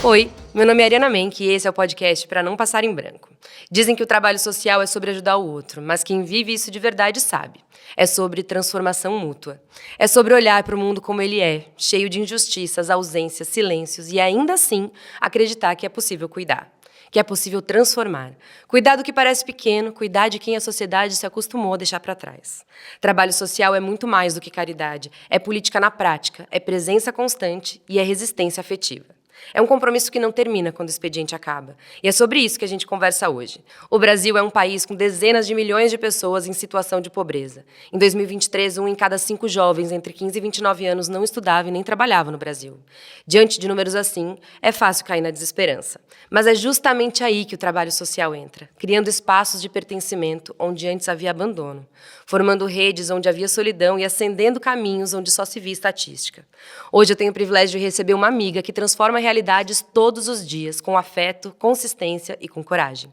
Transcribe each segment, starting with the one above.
Oi, meu nome é Ariana Menck e esse é o podcast Pra Não Passar em Branco. Dizem que o trabalho social é sobre ajudar o outro, mas quem vive isso de verdade sabe. É sobre transformação mútua. É sobre olhar para o mundo como ele é, cheio de injustiças, ausências, silêncios e ainda assim acreditar que é possível cuidar. Que é possível transformar. Cuidar do que parece pequeno, cuidar de quem a sociedade se acostumou a deixar para trás. Trabalho social é muito mais do que caridade. É política na prática, é presença constante e é resistência afetiva. É um compromisso que não termina quando o expediente acaba. E é sobre isso que a gente conversa hoje. O Brasil é um país com dezenas de milhões de pessoas em situação de pobreza. Em 2023, 1 em cada 5 jovens entre 15 e 29 anos não estudava e nem trabalhava no Brasil. Diante de números assim, é fácil cair na desesperança. Mas é justamente aí que o trabalho social entra, criando espaços de pertencimento onde antes havia abandono, formando redes onde havia solidão e acendendo caminhos onde só se via estatística. Hoje eu tenho o privilégio de receber uma amiga que transforma realidades todos os dias, com afeto, consistência e com coragem.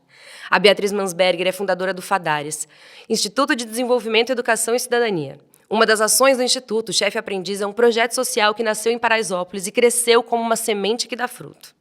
A Beatriz Mansberger é fundadora do FADARES, Instituto de Desenvolvimento, Educação e Cidadania. Uma das ações do Instituto, Chefe Aprendiz, é um projeto social que nasceu em Paraisópolis e cresceu como uma semente que dá fruto.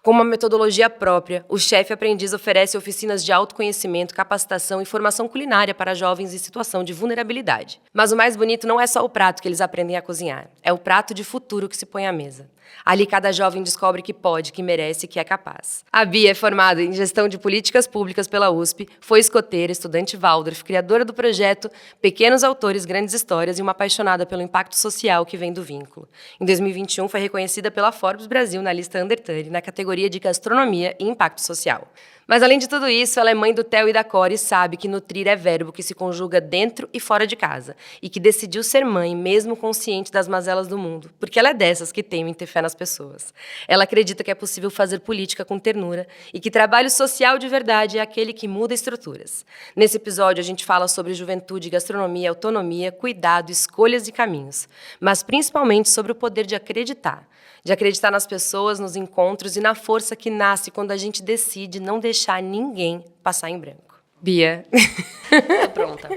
Com uma metodologia própria, o Chefe Aprendiz oferece oficinas de autoconhecimento, capacitação e formação culinária para jovens em situação de vulnerabilidade. Mas o mais bonito não é só o prato que eles aprendem a cozinhar, é o prato de futuro que se põe à mesa. Ali cada jovem descobre que pode, que merece e que é capaz. A Bia é formada em Gestão de Políticas Públicas pela USP, foi escoteira, estudante Waldorf, criadora do projeto Pequenos Autores, Grandes Histórias e uma apaixonada pelo impacto social que vem do vínculo. Em 2021, foi reconhecida pela Forbes Brasil na lista Under 30, na categoria de Gastronomia e Impacto Social. Mas, além de tudo isso, ela é mãe do Theo e da Core e sabe que nutrir é verbo que se conjuga dentro e fora de casa, e que decidiu ser mãe, mesmo consciente das mazelas do mundo, porque ela é dessas que temem ter fé nas pessoas. Ela acredita que é possível fazer política com ternura e que trabalho social de verdade é aquele que muda estruturas. Nesse episódio, a gente fala sobre juventude, gastronomia, autonomia, cuidado, escolhas e caminhos, mas principalmente sobre o poder de acreditar nas pessoas, nos encontros e na força que nasce quando a gente decide não deixar ninguém passar em branco. Bia. Tô pronta.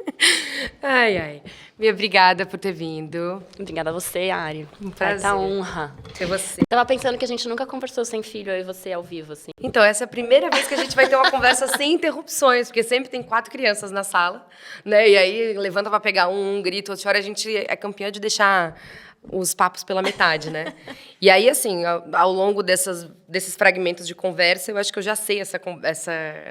Ai, ai. Bia, obrigada por ter vindo. Obrigada a você, Ari. Um prazer. Tá honra. Ter você. Tava pensando que a gente nunca conversou sem filho, eu e você ao vivo, assim. Então, essa é a primeira vez que a gente vai ter uma conversa sem interrupções, porque sempre tem 4 crianças na sala, né? E aí levanta para pegar um grito, outra hora a gente é campeã de deixar os papos pela metade, né? E aí, assim, ao longo desses fragmentos de conversa, eu acho que eu já sei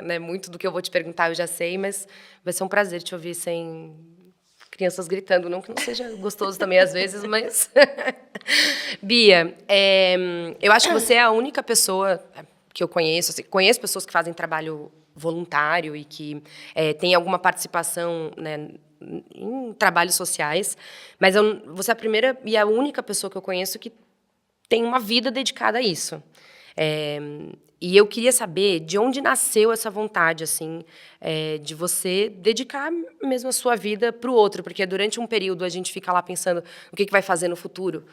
né, muito do que eu vou te perguntar, eu já sei, mas vai ser um prazer te ouvir sem crianças gritando, não que não seja gostoso também às vezes, mas... Bia, eu acho que você é a única pessoa que eu conheço, assim, conheço pessoas que fazem trabalho voluntário e que têm alguma participação, né, em trabalhos sociais, mas você é a primeira e a única pessoa que eu conheço que tem uma vida dedicada a isso. E eu queria saber de onde nasceu essa vontade, assim, de você dedicar mesmo a sua vida para o outro, porque durante um período a gente fica lá pensando o que vai fazer no futuro.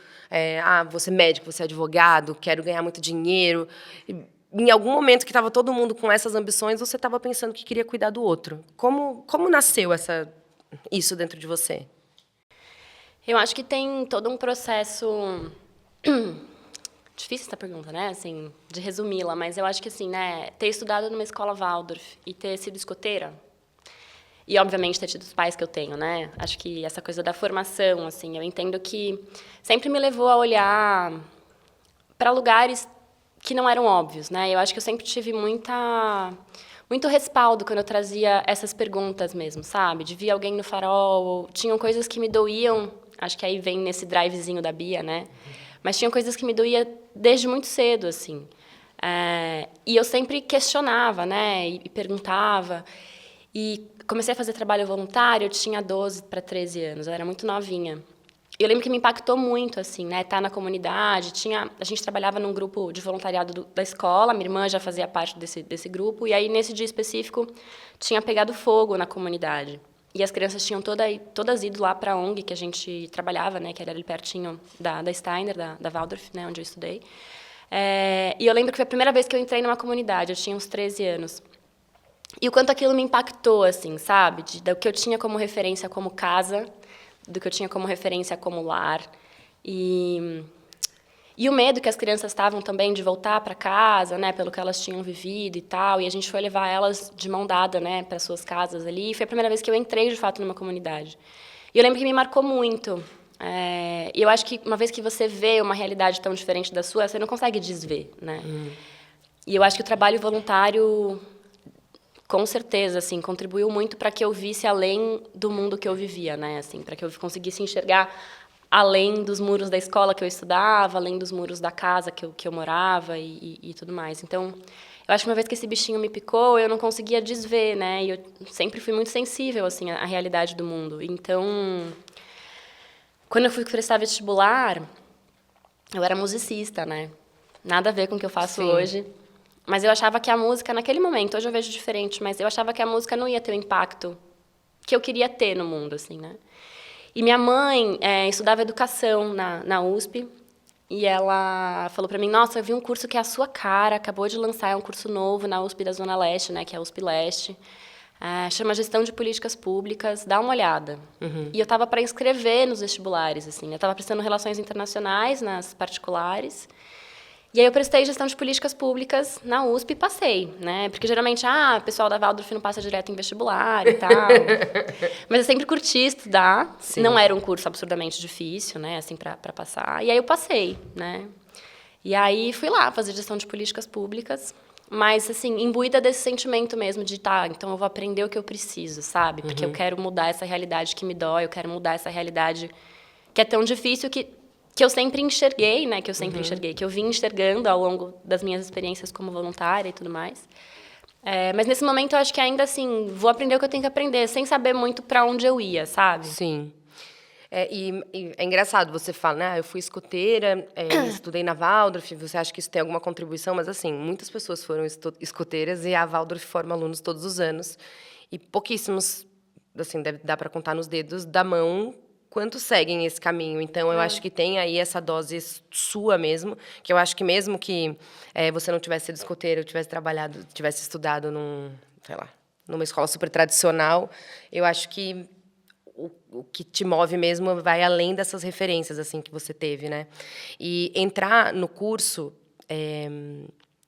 Vou ser médico, vou ser advogado, quero ganhar muito dinheiro. Em algum momento que estava todo mundo com essas ambições, você estava pensando que queria cuidar do outro. Como nasceu isso dentro de você? Eu acho que tem todo um processo... Difícil essa pergunta, né? Assim, de resumi-la, mas eu acho que, assim, né, ter estudado numa escola Waldorf e ter sido escoteira, e, obviamente, ter tido os pais que eu tenho, né? Acho que essa coisa da formação, assim, eu entendo que sempre me levou a olhar para lugares que não eram óbvios, né? Eu acho que eu sempre tive muito respaldo quando eu trazia essas perguntas mesmo, sabe? De ver alguém no farol, tinham coisas que me doíam, acho que aí vem nesse drivezinho da Bia, né? Mas tinham coisas que me doía desde muito cedo, assim. E eu sempre questionava, né? E perguntava. E comecei a fazer trabalho voluntário, eu tinha 12 para 13 anos, eu era muito novinha. E eu lembro que me impactou muito, assim, né? Estar na comunidade. A gente trabalhava num grupo de voluntariado da escola, minha irmã já fazia parte desse grupo, e aí, nesse dia específico, tinha pegado fogo na comunidade. E as crianças tinham todas ido lá para a ONG que a gente trabalhava, né? Que era ali pertinho da Steiner, da Waldorf, né? Onde eu estudei. E eu lembro que foi a primeira vez que eu entrei numa comunidade, eu tinha uns 13 anos. E o quanto aquilo me impactou, assim, sabe? Do que eu tinha como referência como casa, do que eu tinha como referência como lar. E E o medo que as crianças estavam também de voltar para casa, né, pelo que elas tinham vivido e tal. E a gente foi levar elas de mão dada, né, para suas casas ali. E foi a primeira vez que eu entrei, de fato, numa comunidade. E eu lembro que me marcou muito. E eu acho que uma vez que você vê uma realidade tão diferente da sua, você não consegue desver, né? E eu acho que o trabalho voluntário, com certeza, assim, contribuiu muito para que eu visse além do mundo que eu vivia, né? Assim, para que eu conseguisse enxergar além dos muros da escola que eu estudava, além dos muros da casa que eu morava e tudo mais. Então, eu acho que uma vez que esse bichinho me picou, eu não conseguia desver, né? E eu sempre fui muito sensível, assim, à realidade do mundo. Então, quando eu fui prestar vestibular, eu era musicista, né? Nada a ver com o que eu faço hoje. Mas eu achava que a música, naquele momento, hoje eu vejo diferente, mas eu achava que a música não ia ter o impacto que eu queria ter no mundo, assim, né? E minha mãe estudava educação na USP, e ela falou para mim, nossa, eu vi um curso que é a sua cara, acabou de lançar, é um curso novo na USP da Zona Leste, né, que é a USP Leste, chama Gestão de Políticas Públicas, dá uma olhada. E eu estava para inscrever nos vestibulares, assim, eu estava prestando Relações Internacionais nas particulares, e aí eu prestei Gestão de Políticas Públicas na USP e passei, né? Porque geralmente, o pessoal da Waldorf não passa direto em vestibular e tal. Mas eu sempre curti estudar. Sim. Não era um curso absurdamente difícil, né? Assim, para passar. E aí eu passei, né? E aí fui lá fazer Gestão de Políticas Públicas. Mas, assim, imbuída desse sentimento mesmo de, então eu vou aprender o que eu preciso, sabe? Porque eu quero mudar essa realidade que me dói, eu quero mudar essa realidade que é tão difícil que eu sempre enxerguei, né? Que eu vim enxergando ao longo das minhas experiências como voluntária e tudo mais. Mas nesse momento eu acho que ainda assim, vou aprender o que eu tenho que aprender, sem saber muito para onde eu ia, sabe? Sim. E é engraçado, você fala, né? Eu fui escoteira, estudei na Waldorf, você acha que isso tem alguma contribuição? Mas, assim, muitas pessoas foram escoteiras e a Waldorf forma alunos todos os anos. E pouquíssimos, assim, dá para contar nos dedos da mão quantos seguem esse caminho. Então, eu acho que tem aí essa dose sua mesmo, que eu acho que mesmo que você não tivesse sido escoteira, ou tivesse trabalhado, tivesse estudado numa escola super tradicional, eu acho que o que te move mesmo vai além dessas referências assim que você teve, né? E entrar no curso,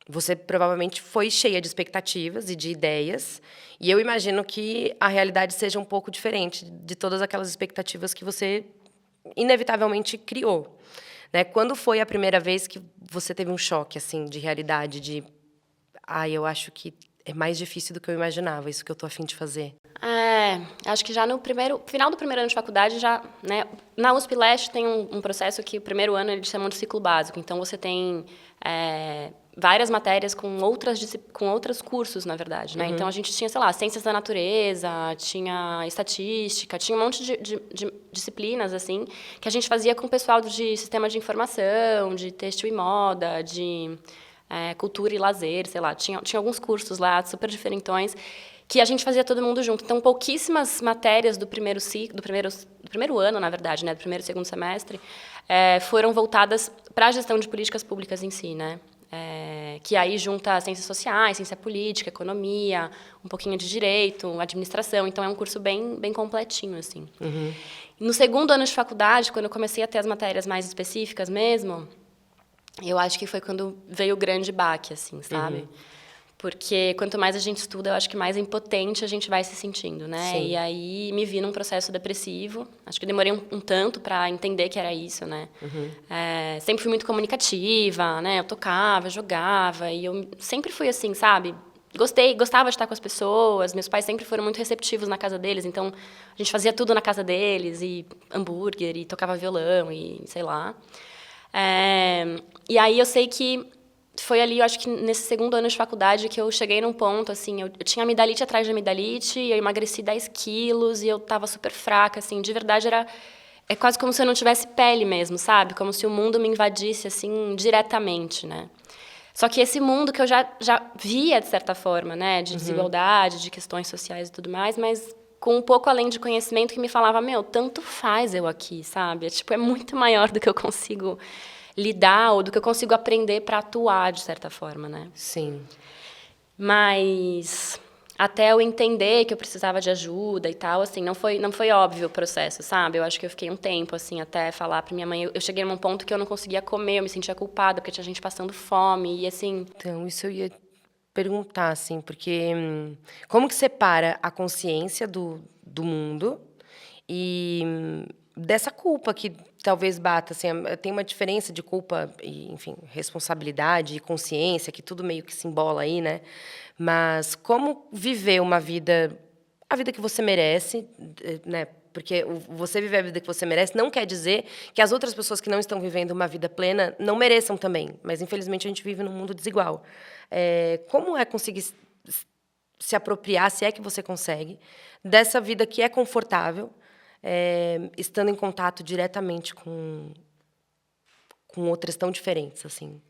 você provavelmente foi cheia de expectativas e de ideias, e eu imagino que a realidade seja um pouco diferente de todas aquelas expectativas que você inevitavelmente criou, né? Quando foi a primeira vez que você teve um choque assim de realidade, de eu acho que é mais difícil do que eu imaginava, isso que eu tô a fim de fazer? Acho que já no final do primeiro ano de faculdade, já, né, na USP Leste tem um processo que o primeiro ano eles chamam de ciclo básico. Então, você tem várias matérias com outros cursos, na verdade, né? Então, a gente tinha, sei lá, ciências da natureza, tinha estatística, tinha um monte de disciplinas, assim, que a gente fazia com o pessoal de sistema de informação, de têxtil e moda, de cultura e lazer, sei lá. Tinha alguns cursos lá, super diferentões, que a gente fazia todo mundo junto. Então, pouquíssimas matérias do primeiro ano, na verdade, né, do primeiro e segundo semestre, foram voltadas para a gestão de políticas públicas em si, né? Que aí junta ciências sociais, ciência política, economia, um pouquinho de direito, administração. Então, é um curso bem, bem completinho, assim. No segundo ano de faculdade, quando eu comecei a ter as matérias mais específicas mesmo, eu acho que foi quando veio o grande baque, assim, sabe? Porque quanto mais a gente estuda, eu acho que mais impotente a gente vai se sentindo, né? Sim. E aí me vi num processo depressivo. Acho que demorei um tanto para entender que era isso, né? Sempre fui muito comunicativa, né? Eu tocava, jogava, e eu sempre fui assim, sabe? Gostava de estar com as pessoas. Meus pais sempre foram muito receptivos na casa deles, então a gente fazia tudo na casa deles, e hambúrguer, e tocava violão, e sei lá. E aí eu sei que foi ali, eu acho que nesse segundo ano de faculdade, que eu cheguei num ponto, assim, eu tinha amidalite atrás de amidalite, e eu emagreci 10 quilos, e eu estava super fraca, assim, de verdade é quase como se eu não tivesse pele mesmo, sabe? Como se o mundo me invadisse, assim, diretamente, né? Só que esse mundo que eu já via, de certa forma, né? De desigualdade, de questões sociais e tudo mais, mas com um pouco além de conhecimento que me falava, tanto faz eu aqui, sabe? É muito maior do que eu consigo lidar ou do que eu consigo aprender para atuar, de certa forma, né? Sim. Mas até eu entender que eu precisava de ajuda e tal, assim, não foi óbvio o processo, sabe? Eu acho que eu fiquei um tempo, assim, até falar pra minha mãe. Eu cheguei num ponto que eu não conseguia comer, eu me sentia culpada, porque tinha gente passando fome, e assim... Então, isso eu ia perguntar, assim, porque como que separa a consciência do mundo e dessa culpa que talvez bata, assim, tem uma diferença de culpa e, enfim, responsabilidade e consciência, que tudo meio que se embola aí, né? Mas como viver uma vida, a vida que você merece, né? Porque você viver a vida que você merece não quer dizer que as outras pessoas que não estão vivendo uma vida plena não mereçam também. Mas, infelizmente, a gente vive num mundo desigual. Como é conseguir se apropriar, se é que você consegue, dessa vida que é confortável, estando em contato diretamente com outras tão diferentes, assim?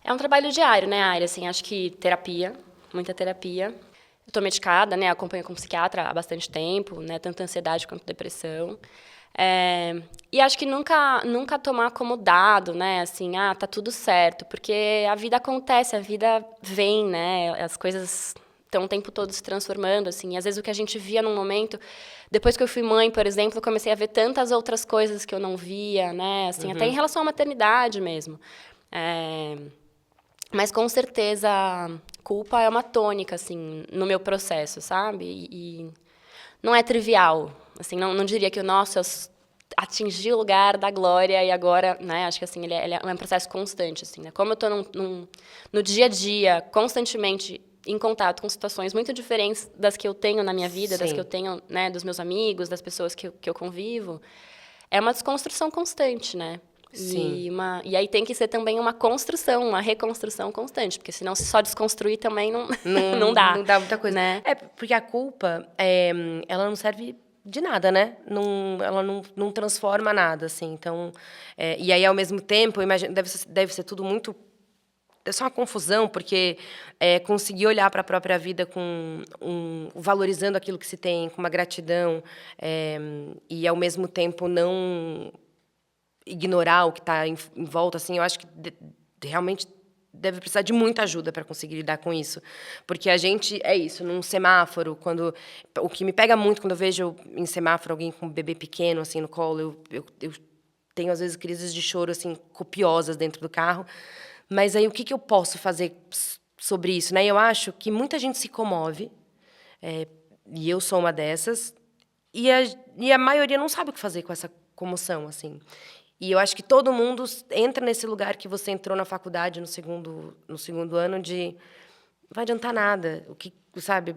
É um trabalho diário, né, Aira? Assim, acho que terapia, muita terapia. Eu tô medicada, né, acompanho com psiquiatra há bastante tempo, né, tanto ansiedade quanto depressão. E acho que nunca tomar como dado, né, assim, tá tudo certo, porque a vida acontece, a vida vem, né, as coisas estão o tempo todo se transformando, assim, e às vezes o que a gente via num momento, depois que eu fui mãe, por exemplo, eu comecei a ver tantas outras coisas que eu não via, né, assim, até em relação à maternidade mesmo. Mas, com certeza, culpa é uma tônica, assim, no meu processo, sabe? E não é trivial. Assim, não diria que, nossa, eu atingi o lugar da glória e agora, né? Acho que, assim, ele é um processo constante, assim, né? Como eu estou no dia a dia, constantemente em contato com situações muito diferentes das que eu tenho na minha vida, das que eu tenho, né, dos meus amigos, das pessoas que eu convivo, é uma desconstrução constante, né? Sim. E aí tem que ser também uma construção, uma reconstrução constante, porque senão se só desconstruir também não dá. Não dá muita coisa. Né? Porque a culpa, ela não serve de nada, né? Ela não transforma nada, assim. Então, e aí, ao mesmo tempo, eu imagino, deve ser tudo muito... É só uma confusão, porque conseguir olhar para a própria vida valorizando aquilo que se tem, com uma gratidão, e, ao mesmo tempo, não ignorar o que está em volta, assim, eu acho que realmente deve precisar de muita ajuda para conseguir lidar com isso. Porque a gente, num semáforo, o que me pega muito quando eu vejo em semáforo alguém com um bebê pequeno, assim, no colo, eu tenho, às vezes, crises de choro, assim, copiosas dentro do carro. Mas aí, o que eu posso fazer sobre isso, né? Eu acho que muita gente se comove, e eu sou uma dessas, e a maioria não sabe o que fazer com essa comoção, assim. E eu acho que todo mundo entra nesse lugar que você entrou na faculdade no segundo ano de não vai adiantar nada, sabe,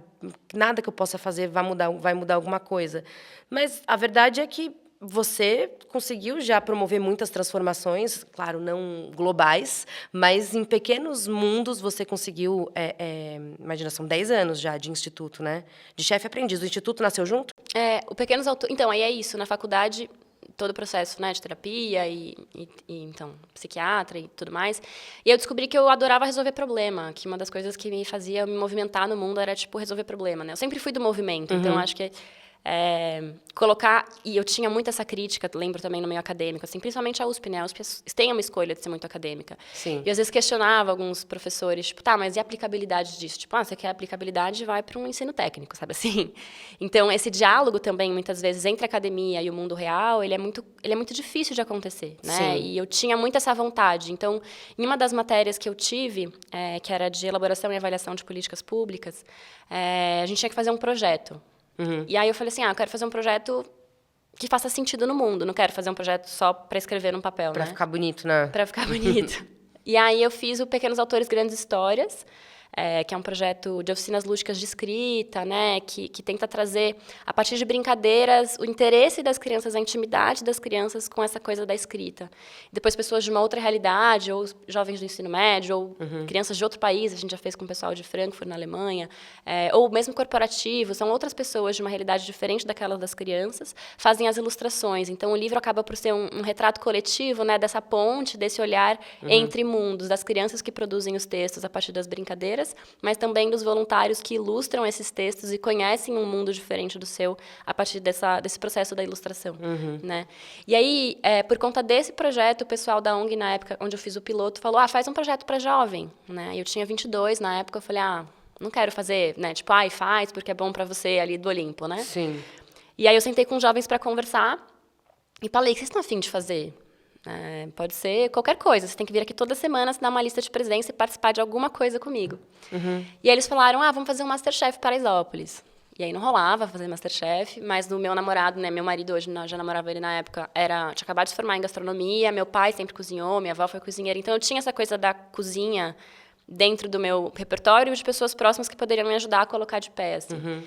nada que eu possa fazer vai mudar alguma coisa. Mas a verdade é que você conseguiu já promover muitas transformações, claro, não globais, mas em pequenos mundos você conseguiu, imagina, são 10 anos já de instituto, né? De chefe aprendiz. O instituto nasceu junto? O Pequenos Autores... Então, aí é isso, na faculdade... todo o processo, né, de terapia e então, psiquiatra e tudo mais. E eu descobri que eu adorava resolver problema, que uma das coisas que me fazia me movimentar no mundo era, tipo, resolver problema, né? Eu sempre fui do movimento, então acho que colocar... E eu tinha muito essa crítica, lembro também no meio acadêmico, assim, principalmente a USP, né? A USP tem uma escolha de ser muito acadêmica. Sim. E às vezes questionava alguns professores, tipo, tá, mas e a aplicabilidade disso? Tipo, você quer aplicabilidade, vai para um ensino técnico, sabe assim? Então, esse diálogo também, muitas vezes, entre a academia e o mundo real, ele é muito difícil de acontecer, né? Sim. E eu tinha muito essa vontade. Então, em uma das matérias que eu tive, que era de elaboração e avaliação de políticas públicas, a gente tinha que fazer um projeto. E aí eu falei assim, eu quero fazer um projeto que faça sentido no mundo, não quero fazer um projeto só para escrever num papel, Para né? ficar bonito, né? Para ficar bonito. E aí eu fiz o Pequenos Autores, Grandes Histórias, que é um projeto de oficinas lúdicas de escrita, né, que tenta trazer, a partir de brincadeiras, o interesse das crianças, a intimidade das crianças com essa coisa da escrita. Depois, pessoas de uma outra realidade, ou jovens do ensino médio, ou crianças de outro país, a gente já fez com o pessoal de Frankfurt, na Alemanha, ou mesmo corporativo, são outras pessoas de uma realidade diferente daquela das crianças, fazem as ilustrações. Então, o livro acaba por ser um retrato coletivo, né, dessa ponte, desse olhar entre mundos, das crianças que produzem os textos a partir das brincadeiras, mas também dos voluntários que ilustram esses textos e conhecem um mundo diferente do seu a partir desse processo da ilustração, né? E aí, por conta desse projeto, o pessoal da ONG, na época onde eu fiz o piloto, falou, faz um projeto para jovem, né? Eu tinha 22 na época, eu falei, Não quero fazer, né? Tipo, ai, faz porque é bom pra você ali do Olimpo, né? Sim. E aí eu sentei com os jovens para conversar e falei, o que vocês estão a fim de fazer? Pode ser qualquer coisa, você tem que vir aqui toda semana, assinar uma lista de presença e participar de alguma coisa comigo. E aí eles falaram, vamos fazer um Masterchef Paraisópolis. E aí não rolava fazer Masterchef, mas o meu namorado, né, meu marido hoje, já namorava ele na época, tinha acabado de se formar em gastronomia, meu pai sempre cozinhou, minha avó foi cozinheira, então eu tinha essa coisa da cozinha dentro do meu repertório de pessoas próximas que poderiam me ajudar a colocar de pé, assim.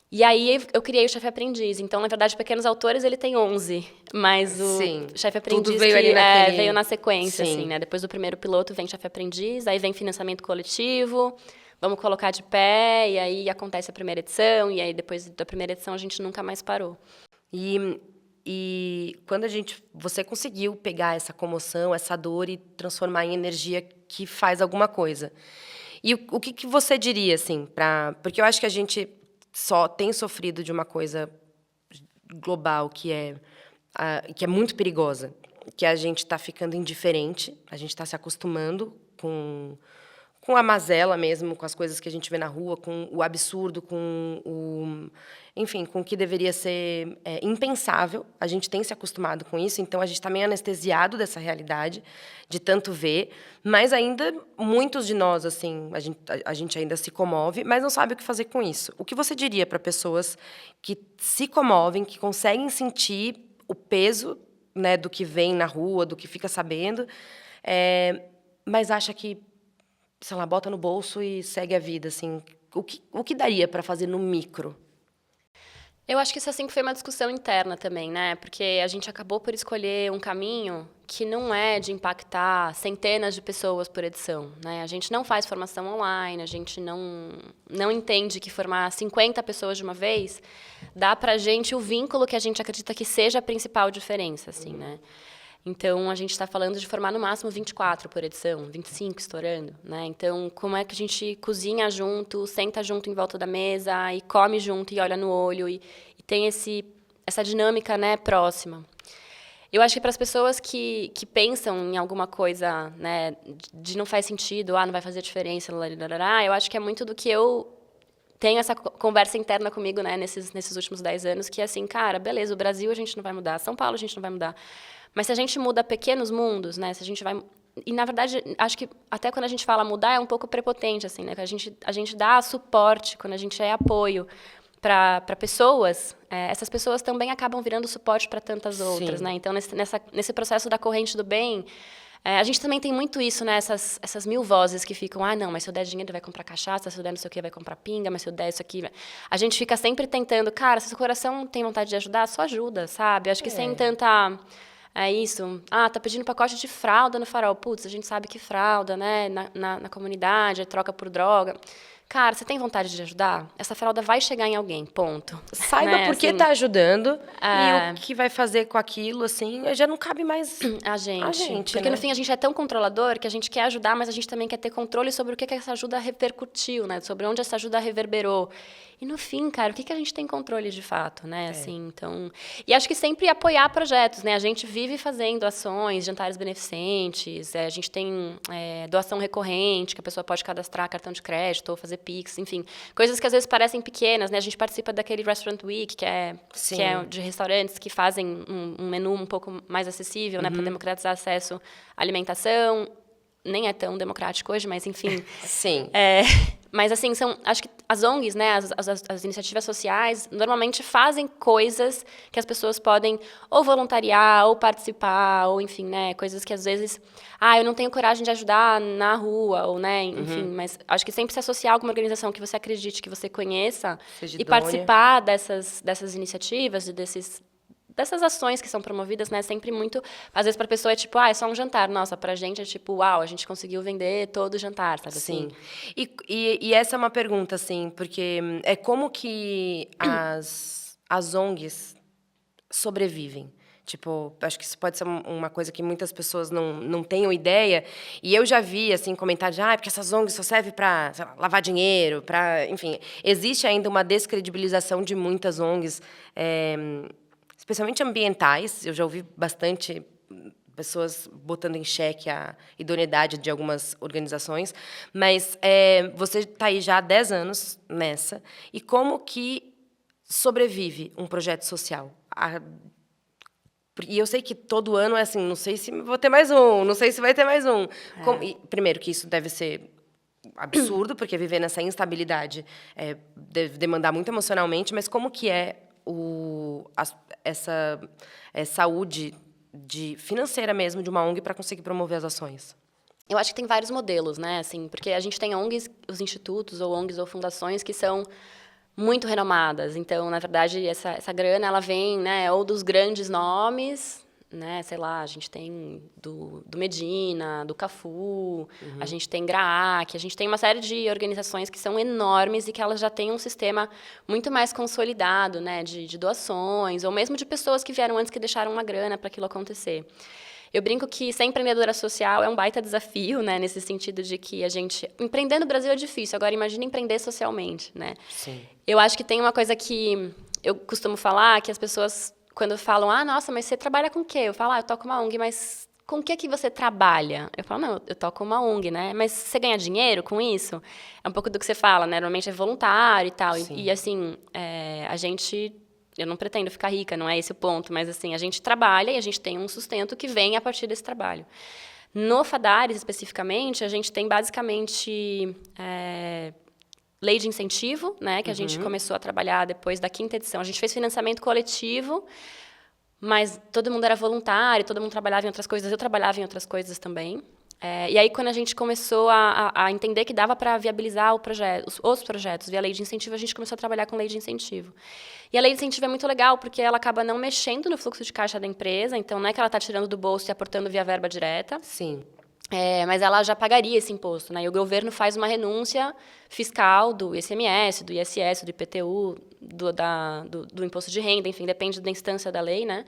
E aí eu criei o Chefe Aprendiz. Então, na verdade, Pequenos Autores, ele tem 11. Mas o Chefe Aprendiz tudo veio ali veio na sequência, Sim. assim, né? Depois do primeiro piloto vem Chefe Aprendiz, aí vem financiamento coletivo, vamos colocar de pé, e aí acontece a primeira edição, e aí depois da primeira edição a gente nunca mais parou. E quando você conseguiu pegar essa comoção, essa dor e transformar em energia que faz alguma coisa. E o que você diria, assim, porque eu acho que a gente só tem sofrido de uma coisa global que é muito perigosa, que a gente está ficando indiferente, a gente está se acostumando com a mazela mesmo, com as coisas que a gente vê na rua, com o absurdo, enfim, com o que deveria ser impensável. A gente tem se acostumado com isso, então a gente está meio anestesiado dessa realidade, de tanto ver, mas ainda muitos de nós, assim, a gente ainda se comove, mas não sabe o que fazer com isso. O que você diria para pessoas que se comovem, que conseguem sentir o peso, né, do que vem na rua, do que fica sabendo, mas acha que, sei lá, bota no bolso e segue a vida, assim. O que daria para fazer no micro? Eu acho que isso sempre foi uma discussão interna também, né? Porque a gente acabou por escolher um caminho que não é de impactar centenas de pessoas por edição, né? A gente não faz formação online, a gente não entende que formar 50 pessoas de uma vez dá pra gente o vínculo que a gente acredita que seja a principal diferença, assim, né? Então, a gente está falando de formar no máximo 24 por edição, 25 estourando, né? Então, como é que a gente cozinha junto, senta junto em volta da mesa e come junto e olha no olho e tem essa dinâmica, né, próxima. Eu acho que para as pessoas que pensam em alguma coisa, né, de não faz sentido, não vai fazer diferença, eu acho que é muito do que eu tenho essa conversa interna comigo, né, nesses últimos 10 anos, que é assim, cara, beleza, o Brasil a gente não vai mudar, São Paulo a gente não vai mudar, mas se a gente muda pequenos mundos, né, se a gente vai... E, na verdade, acho que até quando a gente fala mudar é um pouco prepotente, assim, né, que a gente dá suporte, quando a gente é apoio para pessoas, essas pessoas também acabam virando suporte para tantas outras, né? Então, nesse processo da corrente do bem, a gente também tem muito isso, né? Essas mil vozes que ficam, não, mas se eu der dinheiro vai comprar cachaça, se eu der não sei o que vai comprar pinga, mas se eu der isso aqui... A gente fica sempre tentando, cara, se o coração tem vontade de ajudar, só ajuda, sabe? Acho que sem tanta... É isso. Tá pedindo pacote de fralda no Farol. Putz, a gente sabe que fralda, né? Na comunidade, troca por droga. Cara, você tem vontade de ajudar? Essa fralda vai chegar em alguém, ponto. Saiba né? por que assim, tá ajudando e o que vai fazer com aquilo, assim, já não cabe mais a gente. Porque, né? no fim, a gente é tão controlador que a gente quer ajudar, mas a gente também quer ter controle sobre o que essa ajuda repercutiu, né? Sobre onde essa ajuda reverberou. E, no fim, cara, o que a gente tem controle de fato, né? Assim, então... E acho que sempre apoiar projetos, né? A gente vive fazendo ações, jantares beneficentes, a gente tem doação recorrente, que a pessoa pode cadastrar cartão de crédito ou fazer Pix, enfim. Coisas que às vezes parecem pequenas, né? A gente participa daquele Restaurant Week, que é de restaurantes que fazem um menu um pouco mais acessível, né? Para democratizar acesso à alimentação. Nem é tão democrático hoje, mas enfim. Sim. Mas, assim, acho que as ONGs, né, as iniciativas sociais, normalmente fazem coisas que as pessoas podem ou voluntariar, ou participar, ou, enfim, né, coisas que, às vezes, eu não tenho coragem de ajudar na rua, ou, né, enfim, mas acho que sempre se associar a alguma organização que você acredite, que você conheça, e participar dessas iniciativas, dessas ações que são promovidas, né, sempre muito... Às vezes, para a pessoa é tipo, é só um jantar. Nossa, para a gente é tipo, uau, a gente conseguiu vender todo o jantar, sabe? Sim. Assim? E essa é uma pergunta, assim, porque é como que as ONGs sobrevivem? Tipo, acho que isso pode ser uma coisa que muitas pessoas não tenham ideia. E eu já vi, assim, comentários de, porque essas ONGs só servem para lavar dinheiro, para... Enfim, existe ainda uma descredibilização de muitas ONGs, especialmente ambientais. Eu já ouvi pessoas botando em xeque a idoneidade de algumas organizações, mas você está aí já há 10 anos nessa, e como que sobrevive um projeto social? E eu sei que todo ano é assim, não sei se vou ter mais um, não sei se vai ter mais um. Primeiro, que isso deve ser absurdo, porque viver nessa instabilidade deve demandar muito emocionalmente, mas como que é essa saúde financeira mesmo de uma ONG para conseguir promover as ações? Eu acho que tem vários modelos, né? Assim, porque a gente tem ONGs, os institutos ou ONGs ou fundações que são muito renomadas. Então, na verdade, essa grana ela vem, né, ou dos grandes nomes, né, sei lá, a gente tem do Medina, do Cafu, a gente tem GRAAC, a gente tem uma série de organizações que são enormes e que elas já têm um sistema muito mais consolidado, né, de doações, ou mesmo de pessoas que vieram antes que deixaram uma grana para aquilo acontecer. Eu brinco que ser empreendedora social é um baita desafio, né, nesse sentido de que a gente... Empreender no Brasil é difícil, agora imagina empreender socialmente, né? Sim. Eu acho que tem uma coisa que eu costumo falar, que as pessoas, quando falam, nossa, mas você trabalha com o quê? Eu falo, eu toco uma ONG, mas com o que você trabalha? Eu falo, não, eu toco uma ONG, né? Mas você ganha dinheiro com isso? É um pouco do que você fala, né? Normalmente é voluntário e tal. E assim, a gente... Eu não pretendo ficar rica, não é esse o ponto, mas assim, a gente trabalha e a gente tem um sustento que vem a partir desse trabalho. No Fadares, especificamente, a gente tem basicamente lei de incentivo, né, que a gente começou a trabalhar depois da 5ª edição. A gente fez financiamento coletivo, mas todo mundo era voluntário, todo mundo trabalhava em outras coisas, eu trabalhava em outras coisas também. E aí, quando a gente começou a entender que dava para viabilizar os projetos via lei de incentivo, a gente começou a trabalhar com lei de incentivo. E a lei de incentivo é muito legal, porque ela acaba não mexendo no fluxo de caixa da empresa, então não é que ela está tirando do bolso e aportando via verba direta. Sim. Mas ela já pagaria esse imposto, né? E o governo faz uma renúncia fiscal do ICMS, do ISS, do IPTU, do imposto de renda, enfim, depende da instância da lei, né?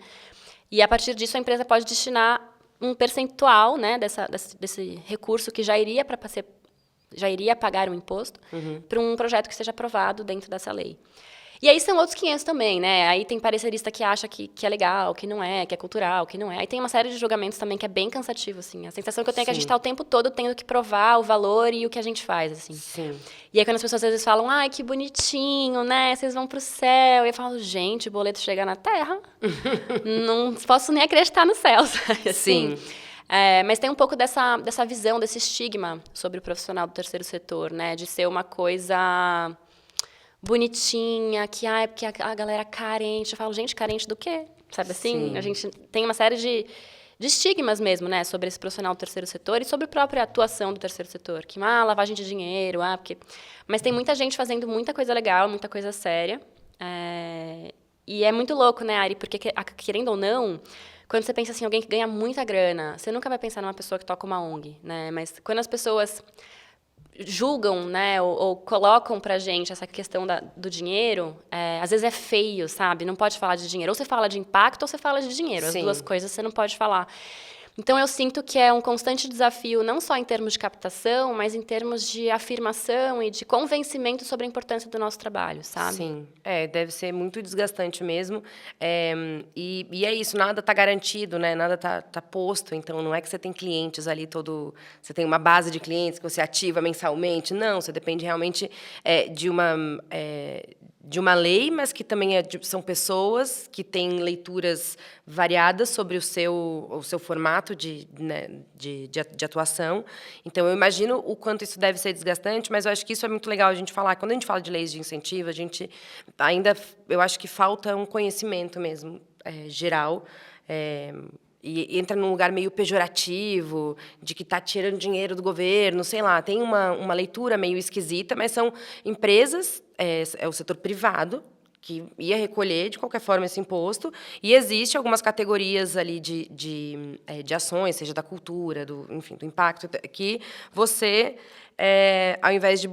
E, a partir disso, a empresa pode destinar um percentual, né, desse recurso que já iria pagar o imposto para um projeto que seja aprovado dentro dessa lei. E aí são outros 500 também, né? Aí tem parecerista que acha que é legal, que não é, que é cultural, que não é. Aí tem uma série de julgamentos também que é bem cansativo, assim. A sensação que eu tenho é que a gente está o tempo todo tendo que provar o valor e o que a gente faz, assim. Sim. E aí quando as pessoas às vezes falam, ai, que bonitinho, né? Vocês vão pro céu. E eu falo, gente, o boleto chega na terra. Não posso nem acreditar no céu, sabe? Assim, Sim. Mas tem um pouco dessa visão, desse estigma sobre o profissional do terceiro setor, né? De ser uma coisa bonitinha, que porque a galera carente. Eu falo, gente, carente do quê? Sabe assim? Sim. A gente tem uma série de estigmas mesmo, né, sobre esse profissional do terceiro setor e sobre a própria atuação do terceiro setor. Que, lavagem de dinheiro, porque... Mas tem muita gente fazendo muita coisa legal, muita coisa séria. E é muito louco, né, Ari? Porque, querendo ou não, quando você pensa assim, alguém que ganha muita grana, você nunca vai pensar numa pessoa que toca uma ONG, né? Mas quando as pessoas julgam, né, ou colocam pra gente essa questão do dinheiro, às vezes é feio, sabe? Não pode falar de dinheiro. Ou você fala de impacto ou você fala de dinheiro. As duas coisas você não pode falar. Então, eu sinto que é um constante desafio, não só em termos de captação, mas em termos de afirmação e de convencimento sobre a importância do nosso trabalho, sabe? Sim, deve ser muito desgastante mesmo. E é isso, nada está garantido, né? Nada tá posto. Então, não é que você tem clientes ali você tem uma base de clientes que você ativa mensalmente. Não, você depende realmente de uma lei, mas que também são pessoas que têm leituras variadas sobre o seu formato de atuação. Então, eu imagino o quanto isso deve ser desgastante, mas eu acho que isso é muito legal a gente falar. Quando a gente fala de leis de incentivo, eu acho que falta um conhecimento mesmo, geral, e entra num lugar meio pejorativo, de que está tirando dinheiro do governo, sei lá. Tem uma leitura meio esquisita, mas são empresas, é o setor privado, que ia recolher, de qualquer forma, esse imposto, e existe algumas categorias ali de ações, seja da cultura, do impacto, que você, ao invés de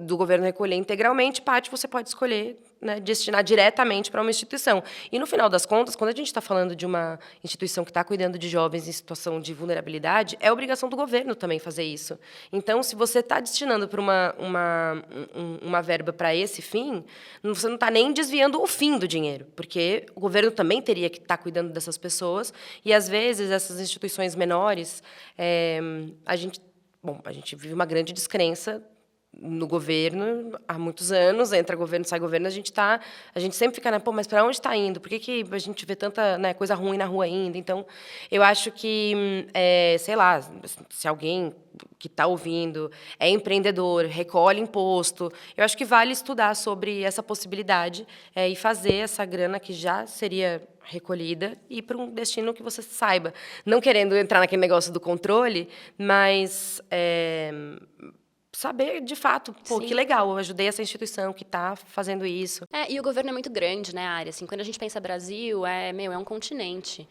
do governo recolher integralmente, parte você pode escolher, né, destinar diretamente para uma instituição. E, no final das contas, quando a gente está falando de uma instituição que está cuidando de jovens em situação de vulnerabilidade, é obrigação do governo também fazer isso. Então, se você está destinando para uma verba para esse fim, você não está nem desviando o fim do dinheiro, porque o governo também teria que estar cuidando dessas pessoas, e, às vezes, essas instituições menores, a gente vive uma grande descrença no governo há muitos anos, entra governo, sai governo, a gente sempre fica, né, pô, mas para onde está indo? Por que a gente vê tanta, né, coisa ruim na rua ainda? Então, eu acho que, sei lá, se alguém que está ouvindo é empreendedor, recolhe imposto, eu acho que vale estudar sobre essa possibilidade e fazer essa grana que já seria recolhida e para um destino que você saiba. Não querendo entrar naquele negócio do controle, mas saber, de fato, pô, Sim. que legal, eu ajudei essa instituição que está fazendo isso. E o governo é muito grande, né, a área. Assim, quando a gente pensa Brasil, é um continente.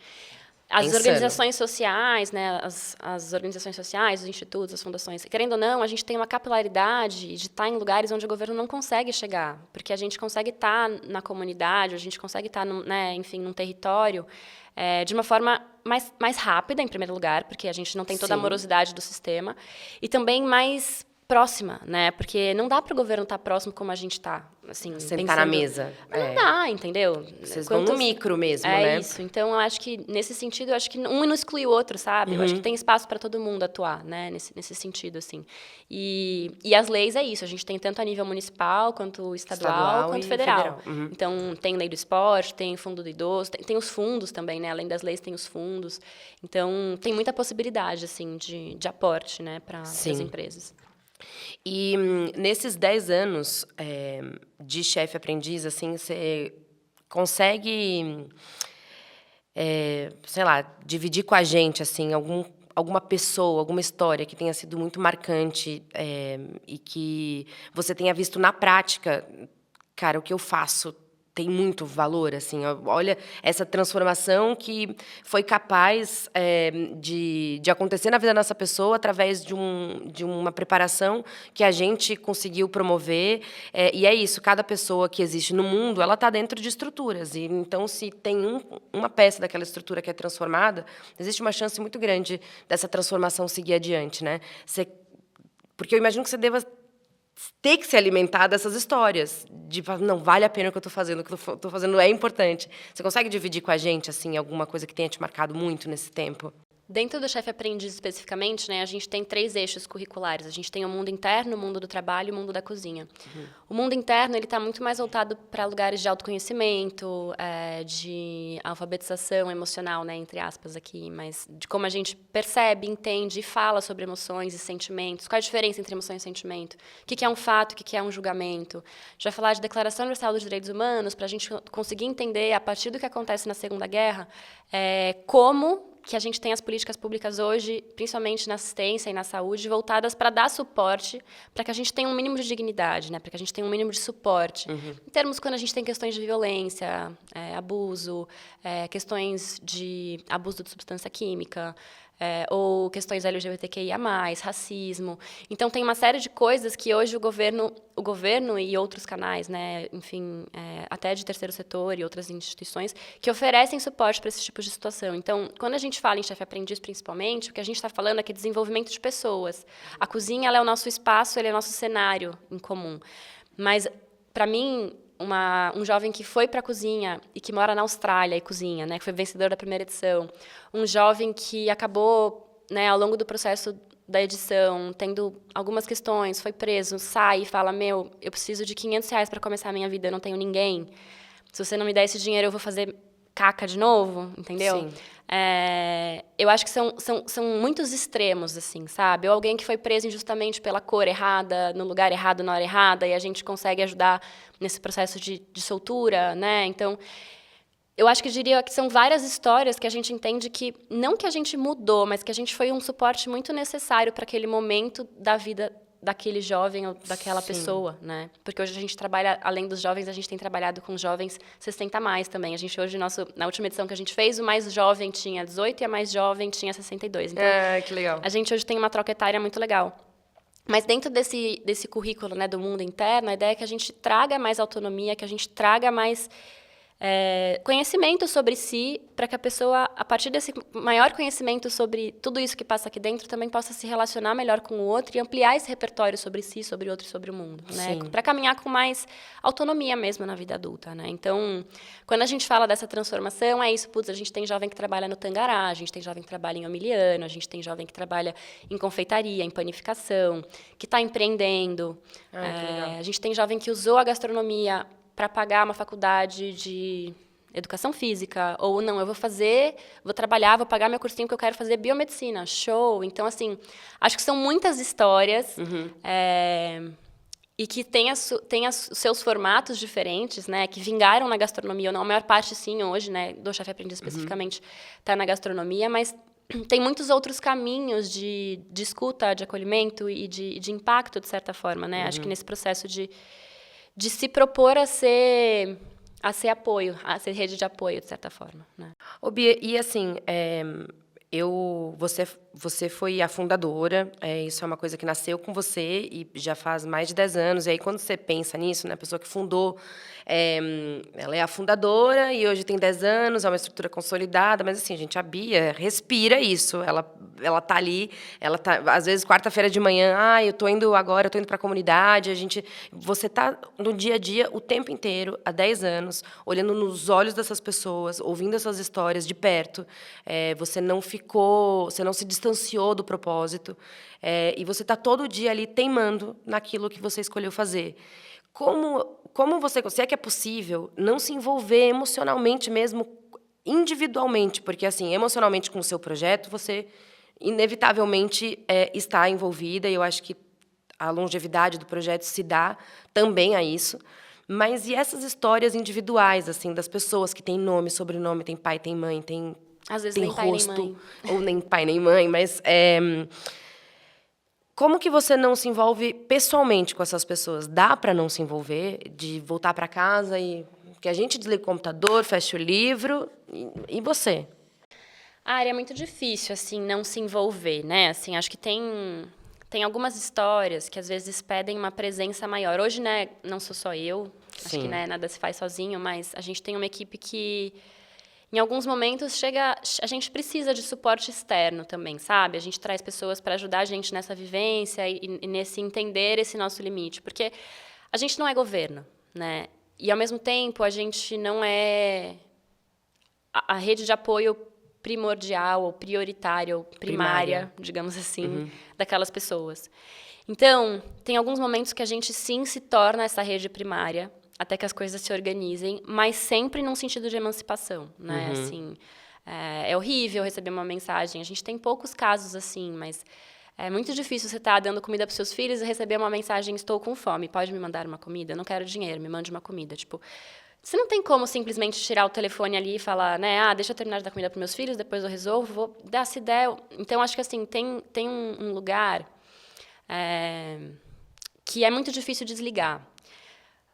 As organizações sociais, né, as organizações sociais, os institutos, as fundações, querendo ou não, a gente tem uma capilaridade de estar em lugares onde o governo não consegue chegar, porque a gente consegue estar na comunidade, a gente consegue estar, num território de uma forma mais rápida, em primeiro lugar, porque a gente não tem toda a morosidade do sistema, e também mais próxima, né? Porque não dá para o governo estar próximo como a gente está, assim, sentar na mesa. Não dá, entendeu? Vocês vão no micro mesmo, né? É isso. Então, eu acho que, nesse sentido, eu acho que um não exclui o outro, sabe? Eu acho que tem espaço para todo mundo atuar, né? Nesse sentido, assim. E as leis é isso. A gente tem tanto a nível municipal, quanto estadual quanto federal. Então, tem lei do esporte, tem fundo do idoso, tem os fundos também, né? Além das leis, tem os fundos. Então, tem muita possibilidade, assim, de aporte, né? Para as empresas. E nesses 10 anos de chefe aprendiz, assim, você consegue, sei lá, dividir com a gente, assim, alguma pessoa, alguma história que tenha sido muito marcante e que você tenha visto na prática, cara, o que eu faço tem muito valor, assim, olha essa transformação que foi capaz de acontecer na vida dessa pessoa através de uma preparação que a gente conseguiu promover, e é isso, cada pessoa que existe no mundo, ela está dentro de estruturas, e então, se tem uma peça daquela estrutura que é transformada, existe uma chance muito grande dessa transformação seguir adiante, né? Porque eu imagino que você deva ter que se alimentar dessas histórias, de não, vale a pena o que eu estou fazendo, o que eu estou fazendo é importante. Você consegue dividir com a gente, assim, alguma coisa que tenha te marcado muito nesse tempo? Dentro do chefe aprendiz especificamente, né, a gente tem 3 eixos curriculares. A gente tem o mundo interno, o mundo do trabalho e o mundo da cozinha. O mundo interno ele está muito mais voltado para lugares de autoconhecimento, de alfabetização emocional, né, entre aspas aqui, mas de como a gente percebe, entende e fala sobre emoções e sentimentos. Qual a diferença entre emoção e sentimento? O que é um fato, o que é um julgamento? A gente vai falar de Declaração Universal dos Direitos Humanos para a gente conseguir entender, a partir do que acontece na Segunda Guerra, como que a gente tem as políticas públicas hoje, principalmente na assistência e na saúde, voltadas para dar suporte, para que a gente tenha um mínimo de dignidade, né? Para que a gente tenha um mínimo de suporte. Em termos quando a gente tem questões de violência, abuso, questões de abuso de substância química, ou questões LGBTQIA+, racismo. Então, tem uma série de coisas que hoje o governo e outros canais, né, enfim, até de terceiro setor e outras instituições, que oferecem suporte para esse tipo de situação. Então, quando a gente fala em chefe aprendiz, principalmente, o que a gente está falando é que é desenvolvimento de pessoas. A cozinha ela é o nosso espaço, ele é o nosso cenário em comum. Mas, para mim, um jovem que foi para a cozinha e que mora na Austrália e cozinha, né, que foi vencedor da primeira edição, um jovem que acabou, né, ao longo do processo da edição, tendo algumas questões, foi preso, sai e fala, eu preciso de R$500 para começar a minha vida, eu não tenho ninguém. Se você não me der esse dinheiro, eu vou fazer caca de novo, entendeu? Sim. Eu acho que são muitos extremos, assim, sabe? Ou alguém que foi preso injustamente pela cor errada, no lugar errado, na hora errada, e a gente consegue ajudar nesse processo de soltura, né? Então, eu acho que eu diria que são várias histórias que a gente entende que, não que a gente mudou, mas que a gente foi um suporte muito necessário para aquele momento da vida daquele jovem ou daquela pessoa, né? Porque hoje a gente trabalha, além dos jovens, a gente tem trabalhado com jovens 60 a mais também. A gente hoje, na última edição que a gente fez, o mais jovem tinha 18 e a mais jovem tinha 62. Então, que legal. a gente hoje tem uma troca etária muito legal. Mas dentro desse currículo, né, do mundo interno, a ideia é que a gente traga mais autonomia, que a gente traga mais conhecimento sobre si, para que a pessoa, a partir desse maior conhecimento sobre tudo isso que passa aqui dentro, também possa se relacionar melhor com o outro e ampliar esse repertório sobre si, sobre o outro e sobre o mundo, né? Para caminhar com mais autonomia mesmo na vida adulta, né? Então, quando a gente fala dessa transformação, é isso, putz, a gente tem jovem que trabalha no Tangará, a gente tem jovem que trabalha em Omiliano, a gente tem jovem que trabalha em confeitaria, em panificação, que está empreendendo. A gente tem jovem que usou a gastronomia para pagar uma faculdade de educação física, ou não, eu vou trabalhar, vou pagar meu cursinho porque eu quero fazer biomedicina, show. Então, assim, acho que são muitas histórias e que tem os seus formatos diferentes, né, que vingaram na gastronomia, ou não, a maior parte, sim, hoje, né, do Chefe Aprendiz especificamente, está na gastronomia, mas tem muitos outros caminhos de escuta, de acolhimento e de impacto, de certa forma, né? Acho que nesse processo de se propor a ser apoio, a ser rede de apoio, de certa forma, né? Ô, Bia, e assim, você foi a fundadora, isso é uma coisa que nasceu com você e já faz mais de 10 anos. E aí, quando você pensa nisso, né, a pessoa que fundou, ela é a fundadora e hoje tem 10 anos, é uma estrutura consolidada, mas assim, gente, a Bia respira isso, ela tá ali, ela tá, às vezes, quarta-feira de manhã, eu tô indo para a comunidade, você tá no dia a dia o tempo inteiro, há 10 anos, olhando nos olhos dessas pessoas, ouvindo essas histórias de perto, você não se distanciou do propósito, e você está todo dia ali teimando naquilo que você escolheu fazer. Como você, se é que é possível, não se envolver emocionalmente mesmo, individualmente, porque assim, emocionalmente com o seu projeto, você inevitavelmente está envolvida, e eu acho que a longevidade do projeto se dá também a isso. Mas e essas histórias individuais, assim, das pessoas que têm nome, sobrenome, tem pai, tem mãe, às vezes tem nem rosto, pai nem mãe. ou nem pai nem mãe, mas como que você não se envolve pessoalmente com essas pessoas? Dá para não se envolver, de voltar para casa e que a gente desliga o computador, fecha o livro e você? É muito difícil, assim, não se envolver, né? Assim, acho que tem algumas histórias que às vezes pedem uma presença maior. Hoje, né, não sou só eu, acho que, né, nada se faz sozinho, mas a gente tem uma equipe que, em alguns momentos, a gente precisa de suporte externo também, sabe? A gente traz pessoas para ajudar a gente nessa vivência e nesse entender esse nosso limite, porque a gente não é governo, né? E, ao mesmo tempo, a gente não é a rede de apoio primordial, ou prioritária, ou primária, digamos assim, daquelas pessoas. Então, tem alguns momentos que a gente, sim, se torna essa rede primária, até que as coisas se organizem, mas sempre num sentido de emancipação, né? Assim, é horrível receber uma mensagem. A gente tem poucos casos assim, mas é muito difícil você estar dando comida para os seus filhos e receber uma mensagem: estou com fome, pode me mandar uma comida? Eu não quero dinheiro, me mande uma comida. Tipo, você não tem como simplesmente tirar o telefone ali e falar, né, deixa eu terminar de dar comida para meus filhos, depois eu resolvo, vou dar essa ideia. Então, acho que assim, tem um lugar que é muito difícil desligar.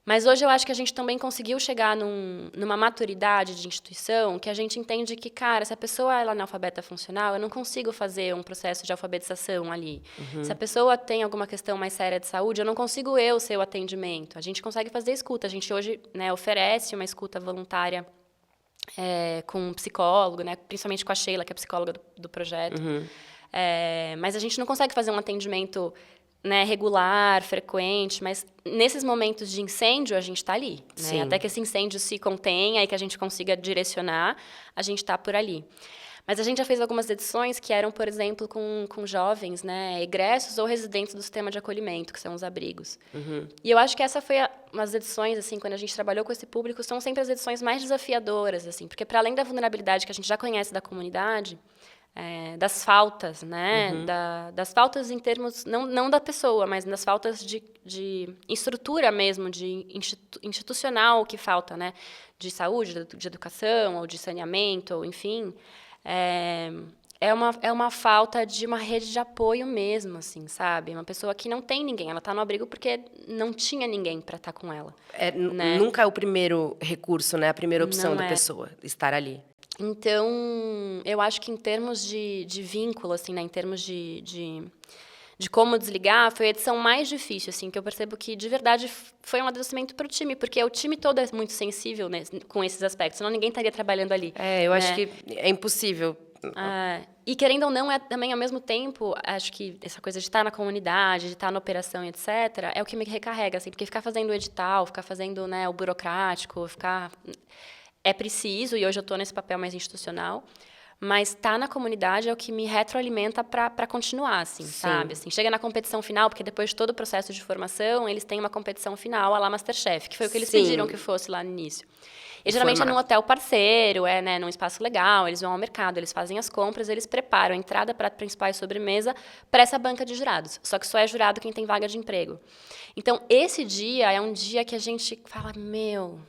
Mas hoje eu acho que a gente também conseguiu chegar numa maturidade de instituição que a gente entende que, cara, se a pessoa é analfabeta funcional, eu não consigo fazer um processo de alfabetização ali. Se a pessoa tem alguma questão mais séria de saúde, eu não consigo ser o atendimento. A gente consegue fazer escuta. A gente hoje, né, oferece uma escuta voluntária com um psicólogo, né, principalmente com a Sheila, que é a psicóloga do projeto. Mas a gente não consegue fazer um atendimento, né, regular, frequente, mas nesses momentos de incêndio a gente está ali, né? Até que esse incêndio se contenha e que a gente consiga direcionar, a gente está por ali. Mas a gente já fez algumas edições que eram, por exemplo, com jovens, né, egressos ou residentes do sistema de acolhimento, que são os abrigos. E eu acho que essa foi umas edições, assim, quando a gente trabalhou com esse público, são sempre as edições mais desafiadoras, assim, porque para além da vulnerabilidade que a gente já conhece da comunidade, das faltas, né? Das faltas em termos, não da pessoa, mas das faltas de estrutura mesmo, de institucional que falta, né? De saúde, de educação, ou de saneamento, ou enfim. É uma falta de uma rede de apoio mesmo, assim, sabe? Uma pessoa que não tem ninguém. Ela está no abrigo porque não tinha ninguém para estar com ela. Né? Nunca é o primeiro recurso, né? A primeira opção da pessoa, estar ali. Então, eu acho que em termos de vínculo, assim, né, em termos de de como desligar, foi a edição mais difícil, assim, que eu percebo que, de verdade, foi um amadurecimento para o time, porque o time todo é muito sensível, né, com esses aspectos, senão ninguém estaria trabalhando ali. Eu acho que é impossível. E querendo ou não, é também, ao mesmo tempo, acho que essa coisa de estar na comunidade, de estar na operação, etc., é o que me recarrega, assim, porque ficar fazendo o edital, ficar fazendo, né, o burocrático, é preciso, e hoje eu estou nesse papel mais institucional, mas estar na comunidade é o que me retroalimenta para continuar, assim, sabe? Assim, chega na competição final, porque depois de todo o processo de formação, eles têm uma competição final, a lá Masterchef, que foi o que eles pediram que fosse lá no início. E geralmente é num hotel parceiro, né, num espaço legal, eles vão ao mercado, eles fazem as compras, eles preparam a entrada, prato principal e sobremesa para essa banca de jurados. Só que só é jurado quem tem vaga de emprego. Então, esse dia é um dia que a gente fala, animal,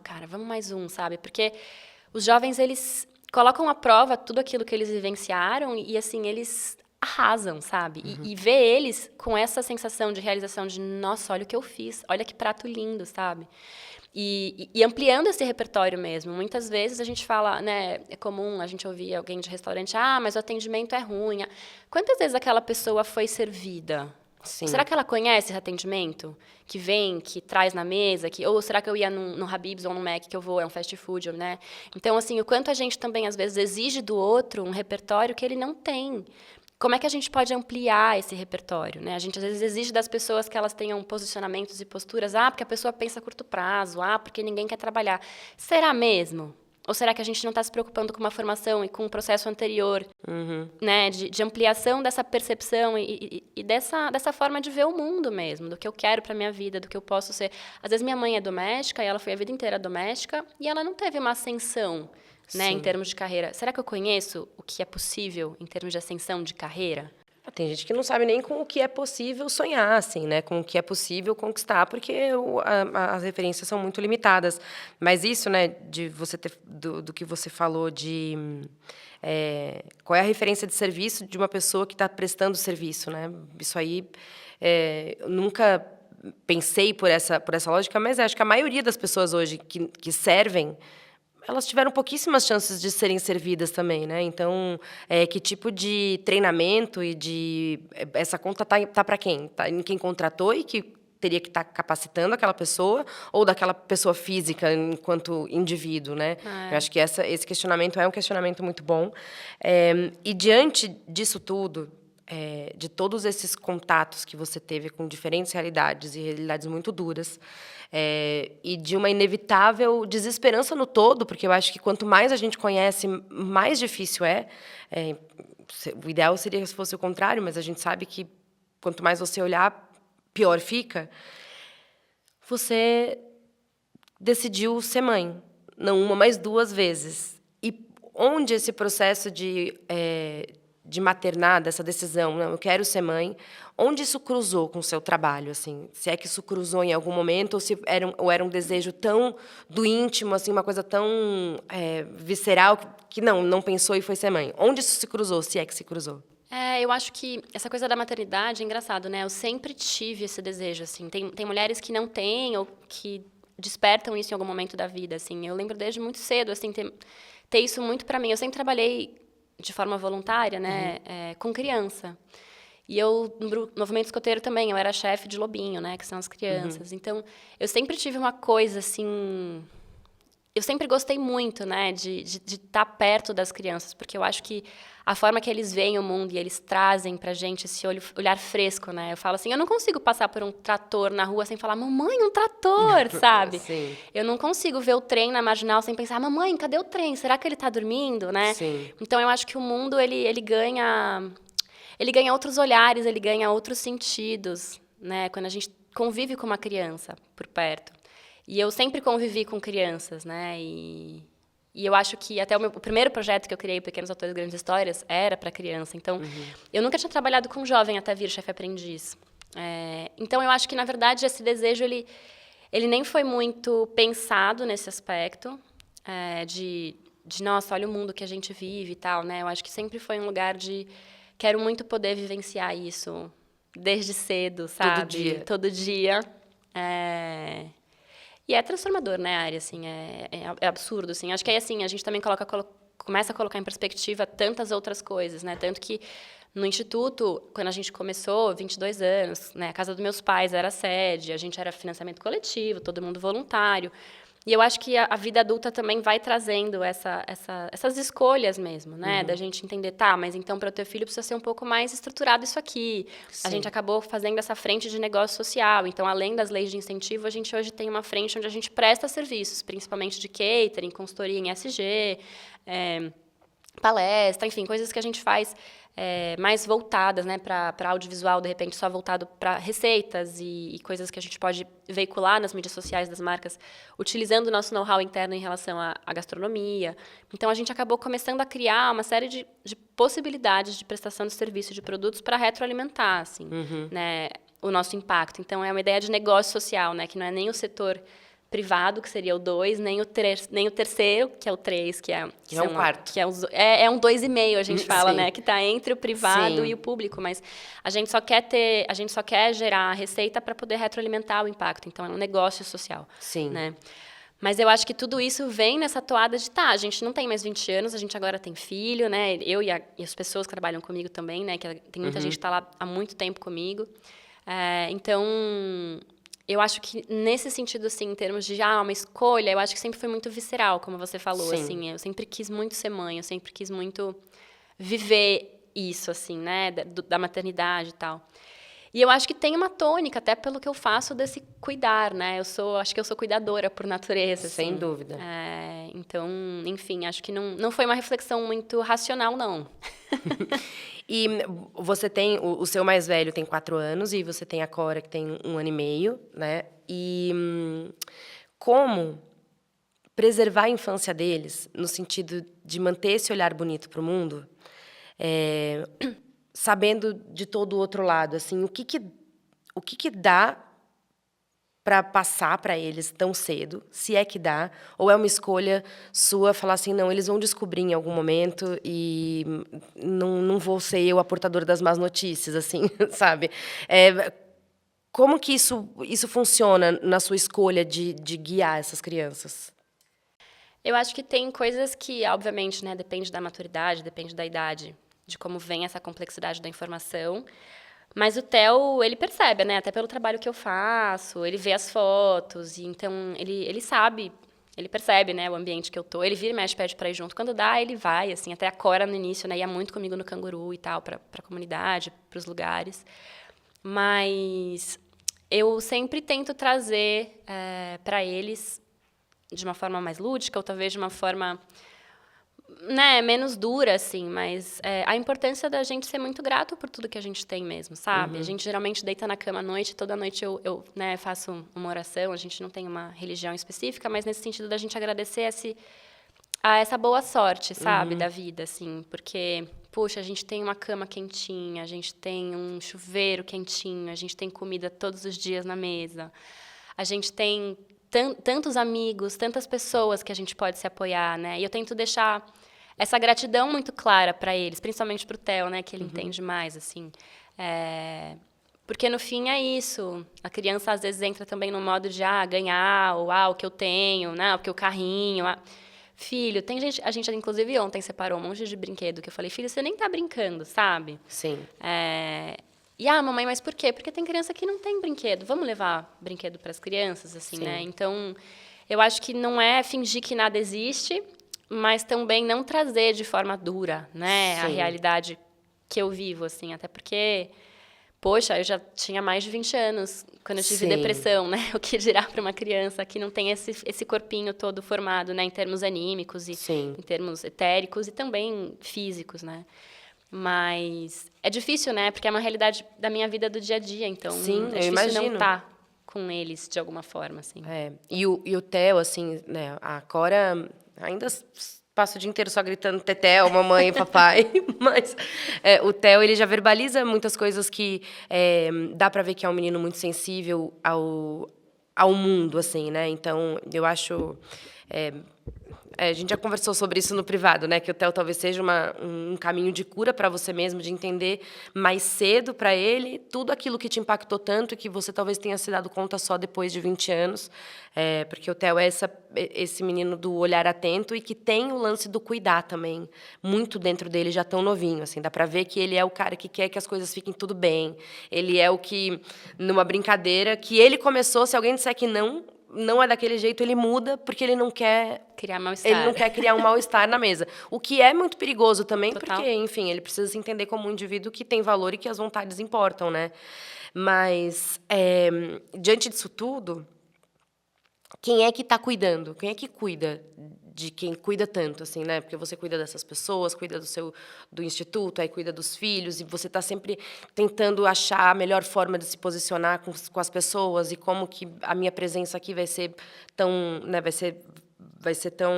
cara, vamos mais um, sabe? Porque os jovens, eles colocam à prova tudo aquilo que eles vivenciaram e, assim, eles arrasam, sabe? E ver eles com essa sensação de realização de, nossa, olha o que eu fiz, olha que prato lindo, sabe? E ampliando esse repertório mesmo. Muitas vezes a gente fala, né, é comum a gente ouvir alguém de restaurante, mas o atendimento é ruim. Quantas vezes aquela pessoa foi servida? Sim. Será que ela conhece esse atendimento? Que vem, que traz na mesa? Ou será que eu ia no Habib's ou no Mac, que eu vou, é um fast food, né? Então, assim, o quanto a gente também, às vezes, exige do outro um repertório que ele não tem. Como é que a gente pode ampliar esse repertório, né? A gente, às vezes, exige das pessoas que elas tenham posicionamentos e posturas. Porque a pessoa pensa a curto prazo. Porque ninguém quer trabalhar. Será mesmo? Ou será que a gente não está se preocupando com uma formação e com um processo anterior, né, de ampliação dessa percepção e dessa forma de ver o mundo mesmo, do que eu quero para a minha vida, do que eu posso ser. Às vezes, minha mãe é doméstica e ela foi a vida inteira doméstica e ela não teve uma ascensão, né, em termos de carreira. Será que eu conheço o que é possível em termos de ascensão de carreira? Tem gente que não sabe nem com o que é possível sonhar, assim, né? Com o que é possível conquistar, porque as referências são muito limitadas. Mas isso, né, de você do que você falou de qual é a referência de serviço de uma pessoa que está prestando serviço, né? Isso aí, eu nunca pensei por essa lógica, mas acho que a maioria das pessoas hoje que servem, elas tiveram pouquíssimas chances de serem servidas também, né? Então, que tipo de treinamento e de... Essa conta tá para quem? Tá em quem contratou e que teria que estar capacitando aquela pessoa ou daquela pessoa física enquanto indivíduo, né? Eu acho que esse questionamento é um questionamento muito bom. E diante disso tudo, de todos esses contatos que você teve com diferentes realidades e realidades muito duras, e de uma inevitável desesperança no todo, porque eu acho que quanto mais a gente conhece, mais difícil é. O ideal seria se fosse o contrário, mas a gente sabe que quanto mais você olhar, pior fica. Você decidiu ser mãe, não uma, mas 2 vezes. E onde esse processo de maternar, dessa decisão, não, eu quero ser mãe, onde isso cruzou com o seu trabalho, assim? Se é que isso cruzou em algum momento, ou se era um desejo tão do íntimo, assim, uma coisa tão visceral, que não pensou e foi ser mãe. Onde isso se cruzou, se é que se cruzou? Eu acho que essa coisa da maternidade é engraçado, né? Eu sempre tive esse desejo, assim. Tem mulheres que não têm ou que despertam isso em algum momento da vida, assim. Eu lembro desde muito cedo, assim, ter isso muito para mim. Eu sempre trabalhei de forma voluntária, né, com criança. E eu, no movimento escoteiro também, eu era chefe de lobinho, né, que são as crianças. Então, eu sempre tive uma coisa, assim... Eu sempre gostei muito, né, de estar perto das crianças, porque eu acho que a forma que eles veem o mundo e eles trazem pra gente esse olhar fresco, né? Eu falo assim, eu não consigo passar por um trator na rua sem falar, mamãe, um trator, sabe? Sim. Eu não consigo ver o trem na marginal sem pensar, mamãe, cadê o trem? Será que ele tá dormindo, né? Sim. Então, eu acho que o mundo, ele ganha outros olhares, ele ganha outros sentidos, né? Quando a gente convive com uma criança por perto. E eu sempre convivi com crianças, né? E eu acho que até o primeiro projeto que eu criei, Pequenos Autores Grandes Histórias, era para criança. Então, eu nunca tinha trabalhado com jovem até vir chefe aprendiz. Então, eu acho que, na verdade, esse desejo, ele nem foi muito pensado nesse aspecto de, nossa, olha o mundo que a gente vive e tal, né? Eu acho que sempre foi um lugar de... Quero muito poder vivenciar isso desde cedo, sabe? Todo dia. Todo dia. E é transformador, né, a área, assim, é absurdo, assim. Acho que aí, assim, a gente também coloca começa a colocar em perspectiva tantas outras coisas, né? Tanto que no Instituto, quando a gente começou, 22 anos, né? A casa dos meus pais era a sede, a gente era financiamento coletivo, todo mundo voluntário. E eu acho que a vida adulta também vai trazendo essas escolhas mesmo, né? Da gente entender, tá, mas então para o teu filho precisa ser um pouco mais estruturado isso aqui. Sim. A gente acabou fazendo essa frente de negócio social. Então, além das leis de incentivo, a gente hoje tem uma frente onde a gente presta serviços, principalmente de catering, consultoria em SG, palestra, enfim, coisas que a gente faz mais voltadas, né, para audiovisual, de repente só voltado para receitas e coisas que a gente pode veicular nas mídias sociais das marcas, utilizando o nosso know-how interno em relação à gastronomia. Então, a gente acabou começando a criar uma série de possibilidades de prestação de serviço de produtos para retroalimentar, assim, né, o nosso impacto. Então, é uma ideia de negócio social, né, que não é nem o setor privado, que seria o 2, nem o terceiro, que é o 3, que é um quarto. Que é um 2,5, a gente fala, Sim. né? Que está entre o privado Sim. e o público, mas a gente só quer gerar receita para poder retroalimentar o impacto. Então, é um negócio social. Sim. Né? Mas eu acho que tudo isso vem nessa toada de, a gente não tem mais 20 anos, a gente agora tem filho, né? Eu e as pessoas que trabalham comigo também, né? Que tem muita gente que está lá há muito tempo comigo. Então, eu acho que nesse sentido, assim, em termos de uma escolha, eu acho que sempre foi muito visceral, como você falou. Sim. Assim, eu sempre quis muito ser mãe, eu sempre quis muito viver isso, assim, né? Da maternidade e tal. E eu acho que tem uma tônica, até pelo que eu faço, desse cuidar, né? Acho que eu sou cuidadora por natureza. Sem assim. dúvida. Então, enfim, acho que não foi uma reflexão muito racional, não. E você tem, o seu mais velho tem 4 anos e você tem a Cora que tem 1 ano e meio, né? E como preservar a infância deles, no sentido de manter esse olhar bonito para o mundo, sabendo de todo o outro lado, assim, o que dá para passar para eles tão cedo, se é que dá, ou é uma escolha sua falar assim, não, eles vão descobrir em algum momento e não vou ser eu a portadora das más notícias, assim, sabe? Como que isso funciona na sua escolha de guiar essas crianças? Eu acho que tem coisas que, obviamente, né, depende da maturidade, depende da idade, de como vem essa complexidade da informação. Mas o Theo, ele percebe, né? Até pelo trabalho que eu faço, ele vê as fotos, e então ele sabe, ele percebe, né, o ambiente que eu tô. Ele vira e mexe, pede para ir junto. Quando dá, ele vai, assim, até a Cora no início, né, ia muito comigo no Canguru e tal, para a comunidade, para os lugares. Mas eu sempre tento trazer para eles de uma forma mais lúdica, ou talvez de uma forma, né, menos dura, assim, mas a importância da gente ser muito grato por tudo que a gente tem mesmo, sabe? A gente geralmente deita na cama à noite, toda noite eu né, faço uma oração, a gente não tem uma religião específica, mas nesse sentido da gente agradecer a essa boa sorte, sabe, da vida, assim, porque, puxa, a gente tem uma cama quentinha, a gente tem um chuveiro quentinho, a gente tem comida todos os dias na mesa, a gente tem tantos amigos, tantas pessoas que a gente pode se apoiar, né? E eu tento deixar essa gratidão muito clara para eles, principalmente para o Theo, né? Que ele entende mais, assim. Porque, no fim, é isso. A criança, às vezes, entra também no modo de ganhar, ou o que eu tenho, né? O que o carrinho... Filho, tem gente... A gente, inclusive, ontem separou um monte de brinquedo, que eu falei, filho, você nem tá brincando, sabe? Sim. Mamãe, mas por quê? Porque tem criança que não tem brinquedo. Vamos levar brinquedo para as crianças, assim, Sim. né? Então, eu acho que não é fingir que nada existe, mas também não trazer de forma dura, né? Sim. A realidade que eu vivo, assim. Até porque, poxa, eu já tinha mais de 20 anos quando eu tive Sim. depressão, né? O que dirá para uma criança que não tem esse corpinho todo formado, né? Em termos anímicos e Sim. em termos etéricos e também físicos, né? Mas é difícil, né? Porque é uma realidade da minha vida do dia a dia. Então, Sim, é eu difícil imagino. não estar com eles de alguma forma, assim. E o Theo, assim, né? A Cora ainda passa o dia inteiro só gritando tetel, mamãe e papai. Mas o Theo, ele já verbaliza muitas coisas que dá para ver que é um menino muito sensível ao mundo, assim, né? Então, eu acho... a gente já conversou sobre isso no privado, né? Que o TEL talvez seja um caminho de cura para você mesmo, de entender mais cedo para ele tudo aquilo que te impactou tanto e que você talvez tenha se dado conta só depois de 20 anos. Porque o TEL é esse menino do olhar atento e que tem o lance do cuidar também, muito dentro dele, já tão novinho. Assim, dá para ver que ele é o cara que quer que as coisas fiquem tudo bem. Ele é o que, numa brincadeira, que ele começou, se alguém disser que não é daquele jeito, ele muda porque ele não quer criar mal-estar. Ele não quer criar um mal-estar na mesa. O que é muito perigoso também, Total. porque, enfim, ele precisa se entender como um indivíduo que tem valor e que as vontades importam, né? Mas, diante disso tudo, quem é que está cuidando? Quem é que cuida de quem cuida tanto, assim, né? Porque você cuida dessas pessoas, cuida do instituto, aí cuida dos filhos, e você está sempre tentando achar a melhor forma de se posicionar com as pessoas e como que a minha presença aqui vai ser tão, né? Vai ser tão,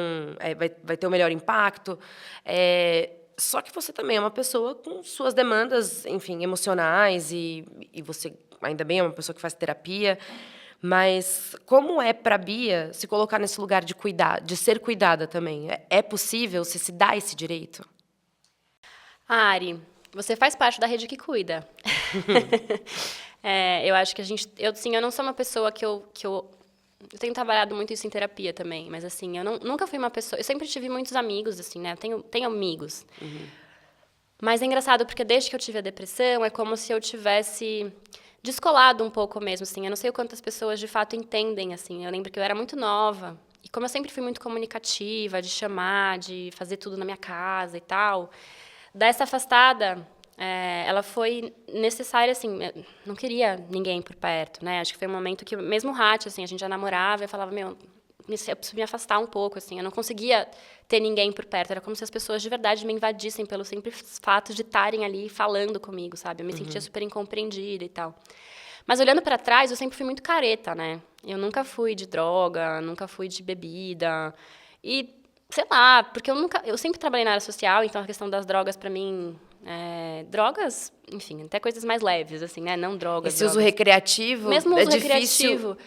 vai ter o melhor impacto. Só que você também é uma pessoa com suas demandas, enfim, emocionais e você ainda bem é uma pessoa que faz terapia. Mas como é para a Bia se colocar nesse lugar de cuidar, de ser cuidada também? É possível? Você se dá esse direito? Ari, você faz parte da rede que cuida. Eu acho que eu não sou uma pessoa que eu tenho trabalhado muito isso em terapia também, mas assim, eu nunca fui uma pessoa. Eu sempre tive muitos amigos, assim, né? Tenho amigos. Uhum. Mas é engraçado porque desde que eu tive a depressão é como se eu tivesse descolado um pouco mesmo, assim. Eu não sei o quanto as pessoas de fato entendem, assim. Eu lembro que eu era muito nova e como eu sempre fui muito comunicativa, de chamar, de fazer tudo na minha casa e tal, dessa afastada, ela foi necessária, assim. Não queria ninguém por perto, né? Acho que foi um momento que mesmo o Hatch, assim, a gente já namorava, eu falava, eu preciso me afastar um pouco, assim. Eu não conseguia ter ninguém por perto. Era como se as pessoas de verdade me invadissem pelo simples fato de estarem ali falando comigo, sabe? Eu me sentia super incompreendida e tal. Mas olhando para trás, eu sempre fui muito careta, né? Eu nunca fui de droga, nunca fui de bebida. E, sei lá, porque eu sempre trabalhei na área social, então a questão das drogas para mim, drogas, enfim, até coisas mais leves, assim, né? Não drogas. Esse uso recreativo mesmo uso difícil. Recreativo.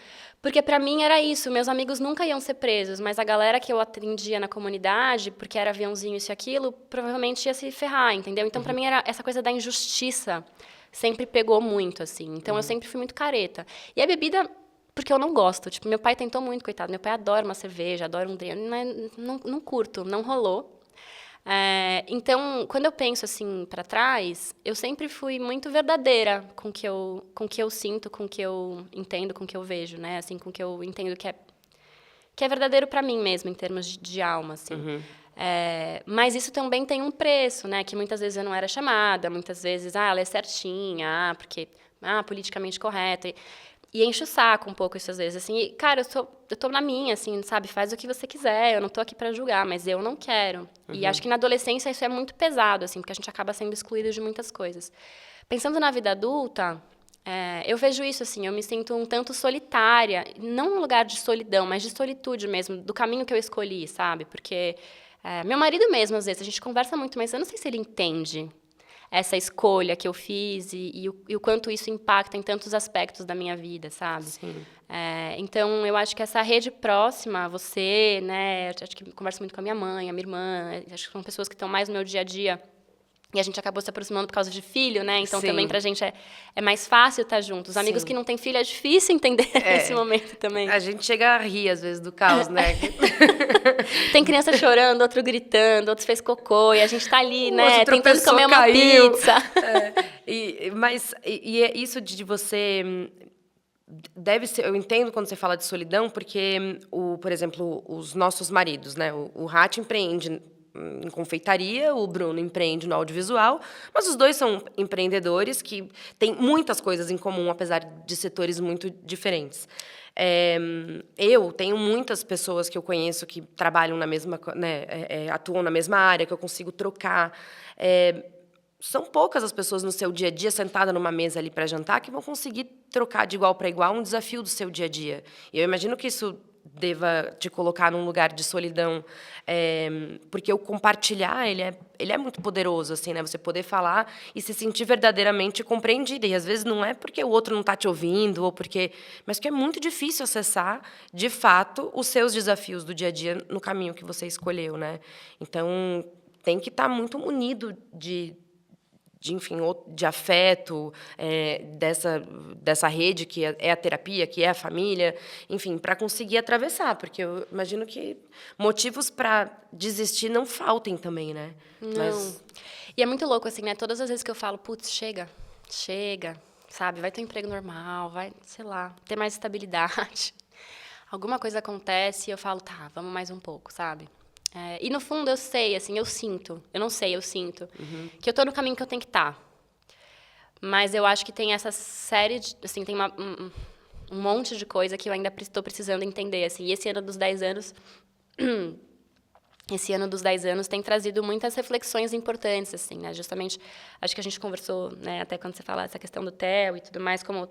Porque para mim era isso, meus amigos nunca iam ser presos, mas a galera que eu atendia na comunidade, porque era aviãozinho isso e aquilo, provavelmente ia se ferrar, entendeu? Então, para mim, era essa coisa da injustiça sempre pegou muito, assim. Então, eu sempre fui muito careta. E a bebida, porque eu não gosto. Tipo, meu pai tentou muito, coitado. Meu pai adora uma cerveja, adora um drink. Não curto, não rolou. Então, quando eu penso assim para trás, eu sempre fui muito verdadeira com o que eu sinto, com o que eu entendo, com o que eu vejo, né? Assim, com o que eu entendo que é verdadeiro para mim mesmo, em termos de alma, assim. Uhum. Mas isso também tem um preço, né? Que muitas vezes eu não era chamada, muitas vezes, ela é certinha, porque politicamente correta. E enche o saco um pouco isso às vezes, assim. E, cara, eu tô na minha, assim, sabe? Faz o que você quiser, eu não tô aqui para julgar, mas eu não quero. Uhum. E acho que na adolescência isso é muito pesado, assim, porque a gente acaba sendo excluído de muitas coisas. Pensando na vida adulta, eu vejo isso, assim, eu me sinto um tanto solitária, não num lugar de solidão, mas de solitude mesmo, do caminho que eu escolhi, sabe? Porque meu marido mesmo, às vezes, a gente conversa muito, mas eu não sei se ele entende essa escolha que eu fiz e o quanto isso impacta em tantos aspectos da minha vida, sabe? Sim. Então, eu acho que essa rede próxima, você, né? Acho que converso muito com a minha mãe, a minha irmã, acho que são pessoas que estão mais no meu dia a dia. E a gente acabou se aproximando por causa de filho, né? Então, Sim. também pra gente é mais fácil estar juntos. Os amigos Sim. que não têm filho é difícil entender nesse momento também. A gente chega a rir, às vezes, do caos, né? Tem criança chorando, outro gritando, outro fez cocô. E a gente tá ali, né? Tentando comer uma pizza. Mas é isso de você... Deve ser, eu entendo quando você fala de solidão, porque, por exemplo, os nossos maridos, né? O Hatch empreende em confeitaria, o Bruno empreende no audiovisual, mas os dois são empreendedores que têm muitas coisas em comum, apesar de setores muito diferentes. Eu tenho muitas pessoas que eu conheço que trabalham na mesma, né, atuam na mesma área, que eu consigo trocar. São poucas as pessoas no seu dia a dia, sentada numa mesa ali para jantar, que vão conseguir trocar de igual para igual um desafio do seu dia a dia. E eu imagino que isso deva te colocar num lugar de solidão, porque o compartilhar, ele é muito poderoso, assim, né? Você poder falar e se sentir verdadeiramente compreendida. E, às vezes, não é porque o outro não está te ouvindo, mas porque é muito difícil acessar, de fato, os seus desafios do dia a dia no caminho que você escolheu, né? Então, tem que estar muito munido enfim, de afeto, dessa rede que é a terapia, que é a família, enfim, para conseguir atravessar, porque eu imagino que motivos para desistir não faltem também, né? Não. E é muito louco, assim, né? Todas as vezes que eu falo, putz, chega, sabe? Vai ter um emprego normal, vai, sei lá, ter mais estabilidade. Alguma coisa acontece e eu falo, tá, vamos mais um pouco, sabe? E, no fundo, eu sei, assim, eu sinto. Eu não sei, eu sinto. Que eu tô no caminho que eu tenho que estar. Mas eu acho que tem essa série de... Assim, tem um monte de coisa que eu ainda estou precisando entender, assim. E esse ano dos 10 anos... Esse ano dos 10 anos tem trazido muitas reflexões importantes, assim, né? Justamente, acho que a gente conversou, né, até quando você fala essa questão do Theo e tudo mais, como...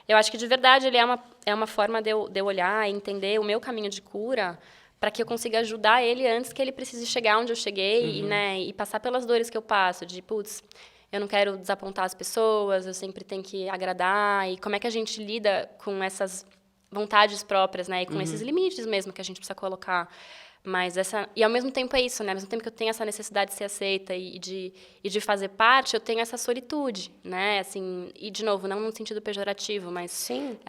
Eu acho que, de verdade, ele é uma forma de eu olhar e entender o meu caminho de cura, para que eu consiga ajudar ele antes que ele precise chegar onde eu cheguei, né, e passar pelas dores que eu passo, de, putz, eu não quero desapontar as pessoas, eu sempre tenho que agradar, e como é que a gente lida com essas vontades próprias, né, e com esses limites mesmo que a gente precisa colocar. Mas e ao mesmo tempo é isso, né? Ao mesmo tempo que eu tenho essa necessidade de ser aceita e de fazer parte, eu tenho essa solitude, né? Assim, e, de novo, não no sentido pejorativo, mas... Sim.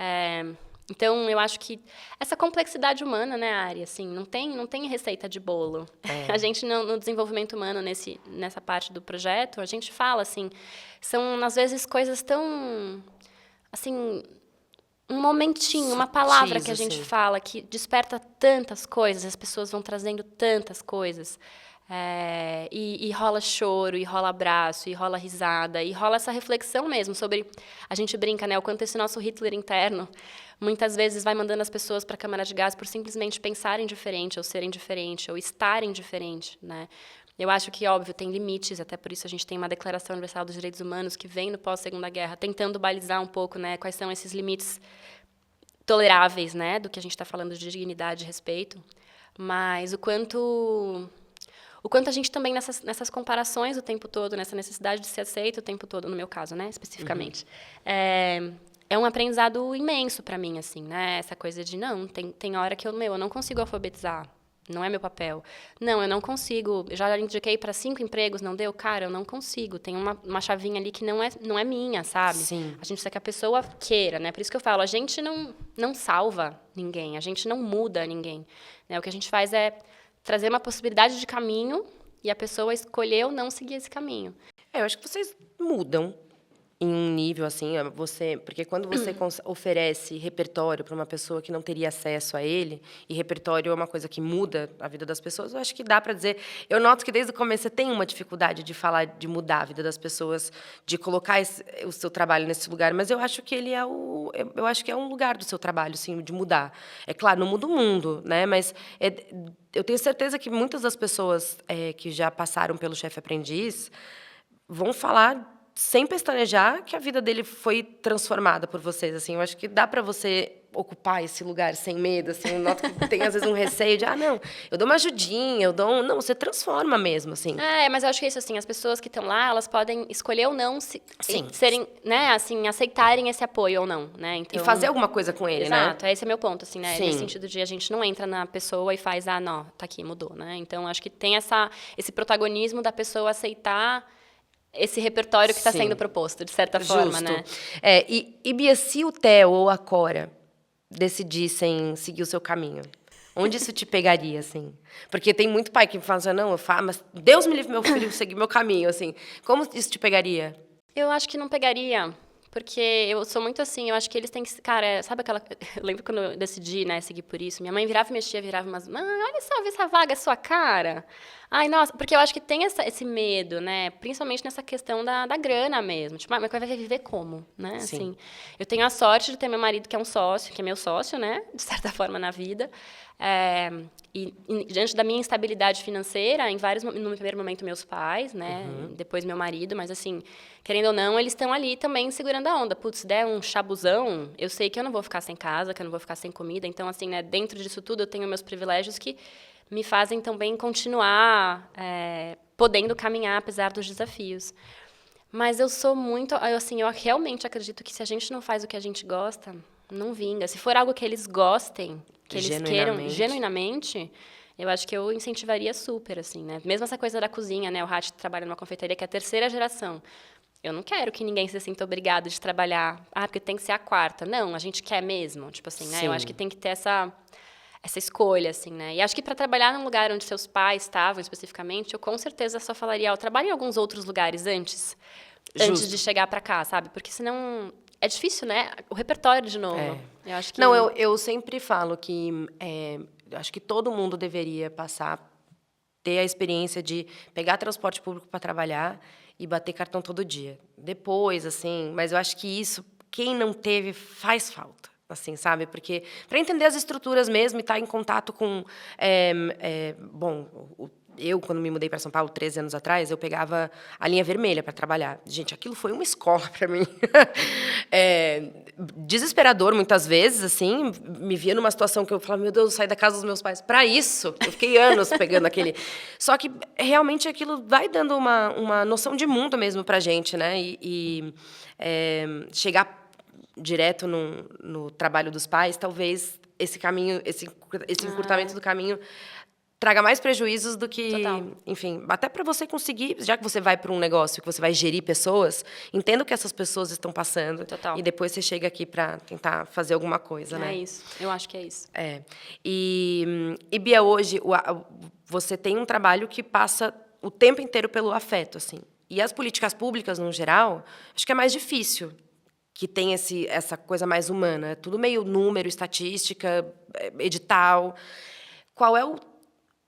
Então, eu acho que essa complexidade humana, né, Ari, assim, não tem receita de bolo. A gente, no desenvolvimento humano, nessa parte do projeto, a gente fala, assim, são, às vezes, coisas tão, assim, um momentinho, uma palavra que a gente fala, que desperta tantas coisas, as pessoas vão trazendo tantas coisas. E rola choro, e rola abraço, e rola risada, e rola essa reflexão mesmo sobre... A gente brinca, né, o quanto esse nosso Hitler interno muitas vezes vai mandando as pessoas para a câmara de gás por simplesmente pensarem diferente, ou serem diferente, ou estarem diferente, né? Eu acho que, óbvio, tem limites, até por isso a gente tem uma Declaração Universal dos Direitos Humanos que vem no pós-Segunda Guerra, tentando balizar um pouco, né, quais são esses limites toleráveis, né, do que a gente está falando de dignidade e respeito, mas o quanto a gente também, nessas comparações o tempo todo, nessa necessidade de ser aceito o tempo todo, no meu caso, né, especificamente, é um aprendizado imenso para mim, assim, né, essa coisa de, não, tem hora que eu não consigo alfabetizar, não é meu papel. Não, eu não consigo, já indiquei para 5 empregos, não deu? Cara, eu não consigo, tem uma chavinha ali que não é minha, sabe? Sim. A gente precisa que a pessoa queira, né, por isso que eu falo, a gente não salva ninguém, a gente não muda ninguém, né, o que a gente faz é trazer uma possibilidade de caminho e a pessoa escolher ou não seguir esse caminho. Eu acho que vocês mudam em um nível, assim, porque quando você oferece repertório para uma pessoa que não teria acesso a ele, e repertório é uma coisa que muda a vida das pessoas, eu acho que dá para dizer... Eu noto que, desde o começo, você tem uma dificuldade de falar, de mudar a vida das pessoas, de colocar o seu trabalho nesse lugar, mas eu acho que ele eu acho que é um lugar do seu trabalho, assim, de mudar. É claro, não muda o mundo, né? Mas eu tenho certeza que muitas das pessoas que já passaram pelo Chefe Aprendiz vão falar, sem pestanejar, que a vida dele foi transformada por vocês, assim. Eu acho que dá para você ocupar esse lugar sem medo, assim. Eu noto que tem, às vezes, um receio de, não, eu dou uma ajudinha, Não, você transforma mesmo, assim. Mas eu acho que é isso, assim, as pessoas que estão lá, elas podem escolher ou não serem, né, assim, aceitarem esse apoio ou não, né? Então, e fazer alguma coisa com ele, né? Exato, esse é meu ponto, assim, né? Sim. Nesse sentido de a gente não entra na pessoa e faz, não, tá aqui, mudou, né? Então, acho que tem esse protagonismo da pessoa aceitar esse repertório que está sendo proposto, de certa forma, né? E Bia, se o Theo ou a Cora decidissem seguir o seu caminho, onde isso te pegaria, assim? Porque tem muito pai que fala assim, não, mas Deus me livre meu filho seguir meu caminho, assim. Como isso te pegaria? Eu acho que não pegaria, porque eu sou muito assim, eu acho que eles têm que... Cara, sabe aquela... Eu lembro quando eu decidi, né, seguir por isso, minha mãe virava e mexia, mas... Mãe, olha só, vê essa vaga, é sua cara. Ai, nossa, porque eu acho que tem esse medo, né? Principalmente nessa questão da grana mesmo. Tipo, mas vai viver como, né? Sim. Assim, eu tenho a sorte de ter meu marido que é um sócio, que é meu sócio, né? De certa forma, na vida. E diante da minha instabilidade financeira, no primeiro momento meus pais, né? Depois meu marido, mas assim, querendo ou não, eles estão ali também segurando a onda. Putz, se der um chabuzão, eu sei que eu não vou ficar sem casa, que eu não vou ficar sem comida. Então, assim, né, dentro disso tudo, eu tenho meus privilégios que me fazem também continuar podendo caminhar apesar dos desafios. Mas eu sou muito, assim, eu realmente acredito que se a gente não faz o que a gente gosta, não vinga. Se for algo que eles gostem, que eles queiram genuinamente, eu acho que eu incentivaria super, assim, né? Mesmo essa coisa da cozinha, né? O Hatch trabalha numa confeitaria que é a terceira geração. Eu não quero que ninguém se sinta obrigado de trabalhar. Porque tem que ser a quarta. Não, a gente quer mesmo. Tipo assim, né? Eu acho que tem que ter essa escolha, assim, né? E acho que para trabalhar num lugar onde seus pais estavam, especificamente, eu com certeza só falaria, eu trabalho em alguns outros lugares antes de chegar para cá, sabe? Porque senão é difícil, né? O repertório, de novo. Eu acho que... Não, eu sempre falo que acho que todo mundo deveria ter a experiência de pegar transporte público para trabalhar e bater cartão todo dia. Depois, assim, mas eu acho que isso, quem não teve, faz falta. Assim, sabe? Porque para entender as estruturas mesmo e estar em contato com... eu, quando me mudei para São Paulo, 13 anos atrás, eu pegava a linha vermelha para trabalhar. Gente, aquilo foi uma escola para mim. Desesperador, muitas vezes, assim. Me via numa situação que eu falava, meu Deus, eu saí da casa dos meus pais. Para isso, eu fiquei anos pegando aquele... Só que, realmente, aquilo vai dando uma noção de mundo mesmo para a gente, né? Chegar direto no trabalho dos pais, talvez esse caminho, esse encurtamento do caminho traga mais prejuízos do que... Total. Enfim, até para você conseguir, já que você vai para um negócio, que você vai gerir pessoas, entenda o que essas pessoas estão passando. Total. E depois você chega aqui para tentar fazer alguma coisa, né? É isso. Eu acho que é isso. E Bia, hoje, você tem um trabalho que passa o tempo inteiro pelo afeto, assim. E as políticas públicas, no geral, acho que é mais difícil que tem essa coisa mais humana. É tudo meio número, estatística, edital. Qual é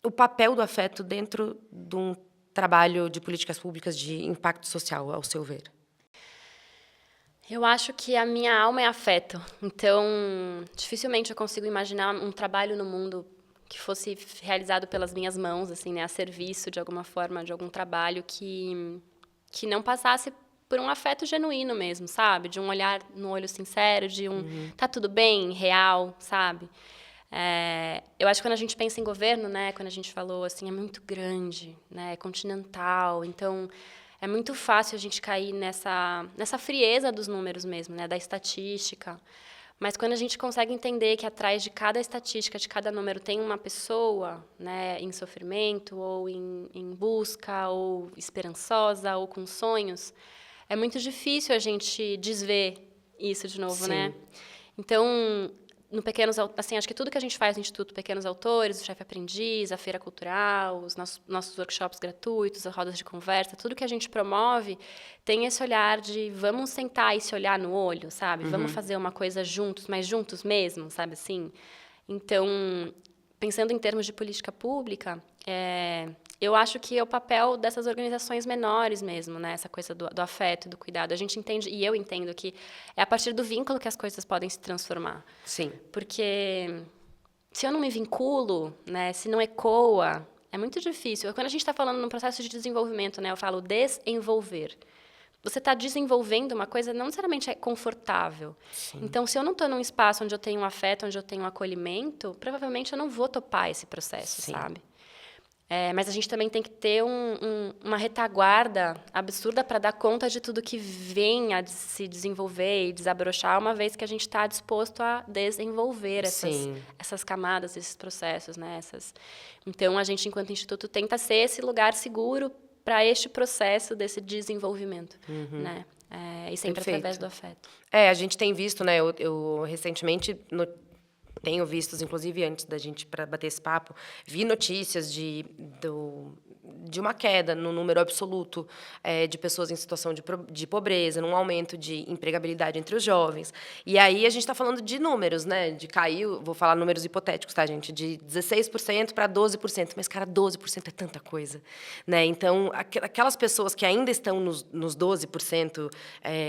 o papel do afeto dentro de um trabalho de políticas públicas de impacto social, ao seu ver? Eu acho que a minha alma é afeto. Então, dificilmente eu consigo imaginar um trabalho no mundo que fosse realizado pelas minhas mãos, assim, né, a serviço de alguma forma, de algum trabalho que não passasse por um afeto genuíno mesmo, sabe? De um olhar no olho sincero, de tá tudo bem, real, sabe? Eu acho que quando a gente pensa em governo, né, quando a gente falou assim, é muito grande, né, é continental, então é muito fácil a gente cair nessa frieza dos números mesmo, né, da estatística. Mas quando a gente consegue entender que atrás de cada estatística, de cada número, tem uma pessoa, né, em sofrimento, ou em busca, ou esperançosa, ou com sonhos, é muito difícil a gente desver isso de novo, né? Então, no Pequenos, assim, acho que tudo que a gente faz no Instituto Pequenos Autores, o Chefe Aprendiz, a Feira Cultural, os nossos workshops gratuitos, as rodas de conversa, tudo que a gente promove tem esse olhar de vamos sentar e se olhar no olho, sabe? Vamos fazer uma coisa juntos, mas juntos mesmo, sabe assim? Então, pensando em termos de política pública, eu acho que é o papel dessas organizações menores mesmo, né? Essa coisa do afeto, do cuidado. A gente entende, e eu entendo, que é a partir do vínculo que as coisas podem se transformar. Sim. Porque se eu não me vinculo, né? Se não ecoa, é muito difícil. Quando a gente está falando num processo de desenvolvimento, né? Eu falo desenvolver. Você está desenvolvendo uma coisa não necessariamente é confortável. Sim. Então, se eu não estou num espaço onde eu tenho um afeto, onde eu tenho um acolhimento, provavelmente eu não vou topar esse processo, Sim. sabe? Mas a gente também tem que ter uma retaguarda absurda para dar conta de tudo que vem a se desenvolver e desabrochar, uma vez que a gente está disposto a desenvolver essas camadas, esses processos, né? Então, a gente, enquanto instituto, tenta ser esse lugar seguro para este processo desse desenvolvimento, né? E sempre através do afeto. A gente tem visto, né? Eu recentemente... Tenho visto, inclusive, antes da gente para bater esse papo, vi notícias de de uma queda no número absoluto de pessoas em situação de pobreza, num aumento de empregabilidade entre os jovens. E aí a gente está falando de números, né? De cair, vou falar números hipotéticos, tá, gente? De 16% para 12%. Mas, cara, 12% é tanta coisa, né? Então, aquelas pessoas que ainda estão nos 12%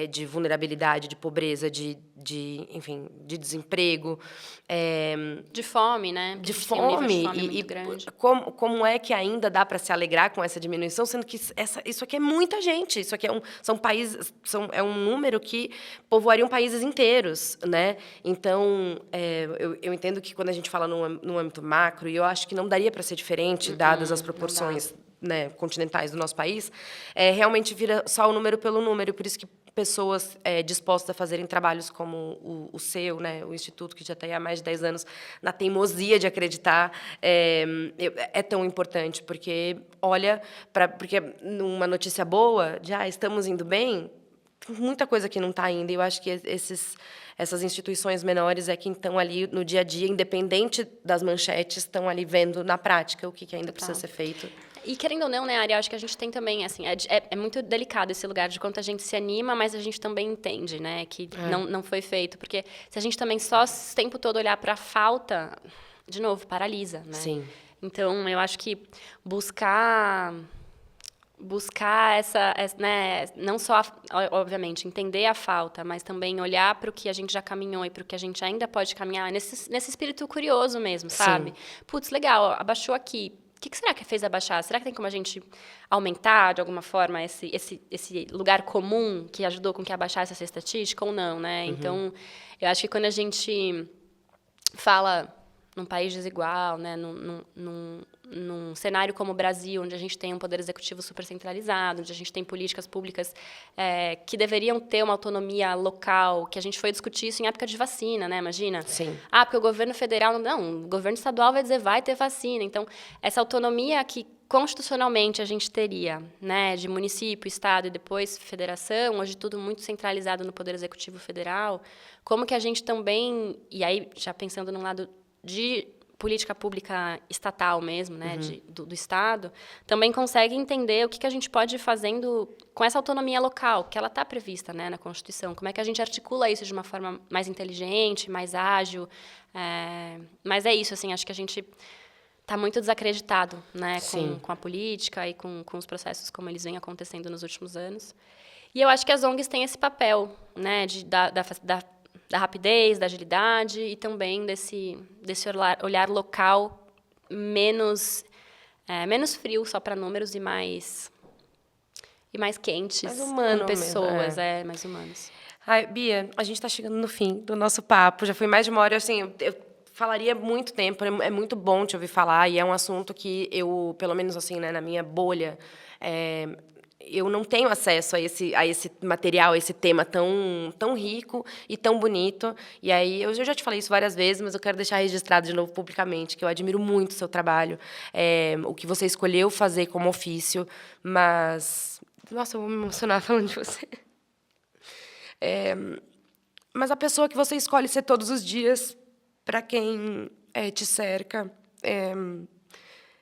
de vulnerabilidade, de pobreza, enfim, de desemprego... de fome, né? De fome, tem um nível de fome e muito grande. Como é que ainda dá para se alegrar com essa diminuição, sendo que isso aqui é muita gente, isso aqui são países, é um número que povoariam países inteiros, né? Então, eu entendo que quando a gente fala no âmbito macro, e eu acho que não daria para ser diferente, dadas as proporções, né, continentais do nosso país, realmente vira só o número pelo número, por isso que pessoas dispostas a fazerem trabalhos como o seu, né, o Instituto, que já está aí há mais de 10 anos, na teimosia de acreditar, é tão importante, porque, porque numa notícia boa, já estamos indo bem, tem muita coisa que não está indo, e eu acho que essas instituições menores é que estão ali no dia a dia, independente das manchetes, estão ali vendo na prática o que ainda precisa ser feito. E, querendo ou não, né, Ari, eu acho que a gente tem também, assim, é muito delicado esse lugar de quanto a gente se anima, mas a gente também entende, né, que não foi feito. Porque se a gente também só o tempo todo olhar para a falta, de novo, paralisa, né? Sim. Então, eu acho que buscar essa, né, não só, obviamente, entender a falta, mas também olhar para o que a gente já caminhou e para o que a gente ainda pode caminhar, nesse espírito curioso mesmo, sabe? Sim. Putz, legal, abaixou aqui. O que será que fez abaixar? Será que tem como a gente aumentar, de alguma forma, esse lugar comum que ajudou com que abaixasse essa estatística ou não, né? Então, eu acho que quando a gente fala num país desigual, né, num cenário como o Brasil, onde a gente tem um poder executivo super centralizado, onde a gente tem políticas públicas que deveriam ter uma autonomia local, que a gente foi discutir isso em época de vacina, né? Imagina. Sim. Porque o governo federal... Não, o governo estadual vai dizer vai ter vacina. Então, essa autonomia que constitucionalmente a gente teria, né, de município, estado e depois federação, hoje tudo muito centralizado no poder executivo federal, como que a gente também... E aí, já pensando num lado de política pública estatal mesmo, né, do Estado, também consegue entender o que a gente pode ir fazendo com essa autonomia local, que ela está prevista, né, na Constituição. Como é que a gente articula isso de uma forma mais inteligente, mais ágil. Mas é isso, assim, acho que a gente está muito desacreditado, né, com a política e com os processos como eles vêm acontecendo nos últimos anos. E eu acho que as ONGs têm esse papel, né, da rapidez, da agilidade e também desse olhar local menos frio só para números e mais quentes, mais humano com pessoas, mesmo, mais humanos. Ai, Bia, a gente está chegando no fim do nosso papo, já foi mais de uma hora, assim, eu falaria muito tempo, é muito bom te ouvir falar, e é um assunto que eu, pelo menos assim, né, na minha bolha, eu não tenho acesso a esse material, a esse tema tão rico e tão bonito. E aí, eu já te falei isso várias vezes, mas eu quero deixar registrado de novo publicamente, que eu admiro muito o seu trabalho, o que você escolheu fazer como ofício, mas... Nossa, eu vou me emocionar falando de você. Mas a pessoa que você escolhe ser todos os dias para quem te cerca...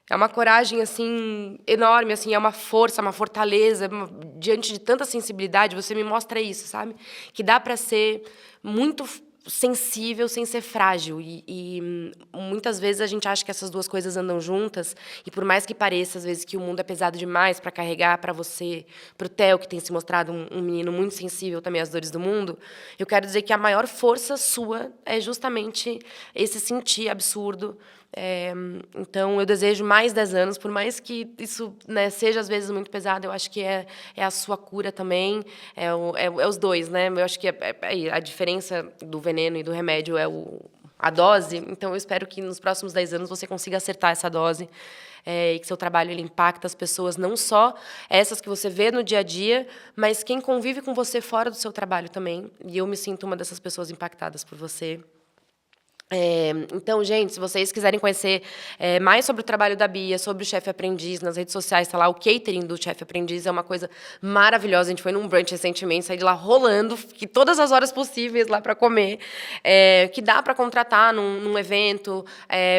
É uma coragem, assim, enorme, assim, é uma força, uma fortaleza. Diante de tanta sensibilidade, você me mostra isso, sabe? Que dá para ser muito sensível sem ser frágil. E muitas vezes a gente acha que essas duas coisas andam juntas, e por mais que pareça, às vezes, que o mundo é pesado demais para carregar para você, para o Theo, que tem se mostrado um menino muito sensível também às dores do mundo, eu quero dizer que a maior força sua é justamente esse sentir absurdo. Então, eu desejo mais 10 anos, por mais que isso, né, seja, às vezes, muito pesado, eu acho que é a sua cura também, é os dois, né? Eu acho que a diferença do veneno e do remédio é a dose, então eu espero que nos próximos 10 anos você consiga acertar essa dose, e que seu trabalho ele impacta as pessoas, não só essas que você vê no dia a dia, mas quem convive com você fora do seu trabalho também, e eu me sinto uma dessas pessoas impactadas por você. Então, gente, se vocês quiserem conhecer mais sobre o trabalho da Bia, sobre o Chefe Aprendiz, nas redes sociais, tá lá o catering do Chefe Aprendiz, é uma coisa maravilhosa. A gente foi num brunch recentemente, saí de lá rolando, que todas as horas possíveis lá para comer, que dá para contratar num evento,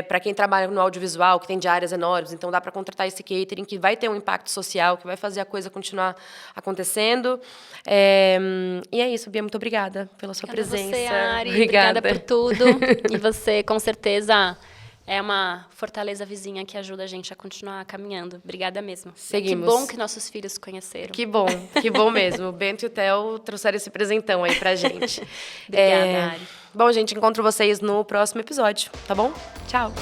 para quem trabalha no audiovisual, que tem diárias enormes, então dá para contratar esse catering que vai ter um impacto social, que vai fazer a coisa continuar acontecendo. E é isso, Bia, muito obrigada pela sua presença. Você, Ari, obrigada por tudo. E você, com certeza, é uma fortaleza vizinha que ajuda a gente a continuar caminhando. Obrigada mesmo. Seguimos. Que bom que nossos filhos conheceram. Que bom mesmo. O Bento e o Theo trouxeram esse presentão aí pra gente. Obrigada, Ari. Bom, gente, encontro vocês no próximo episódio, tá bom? Tchau!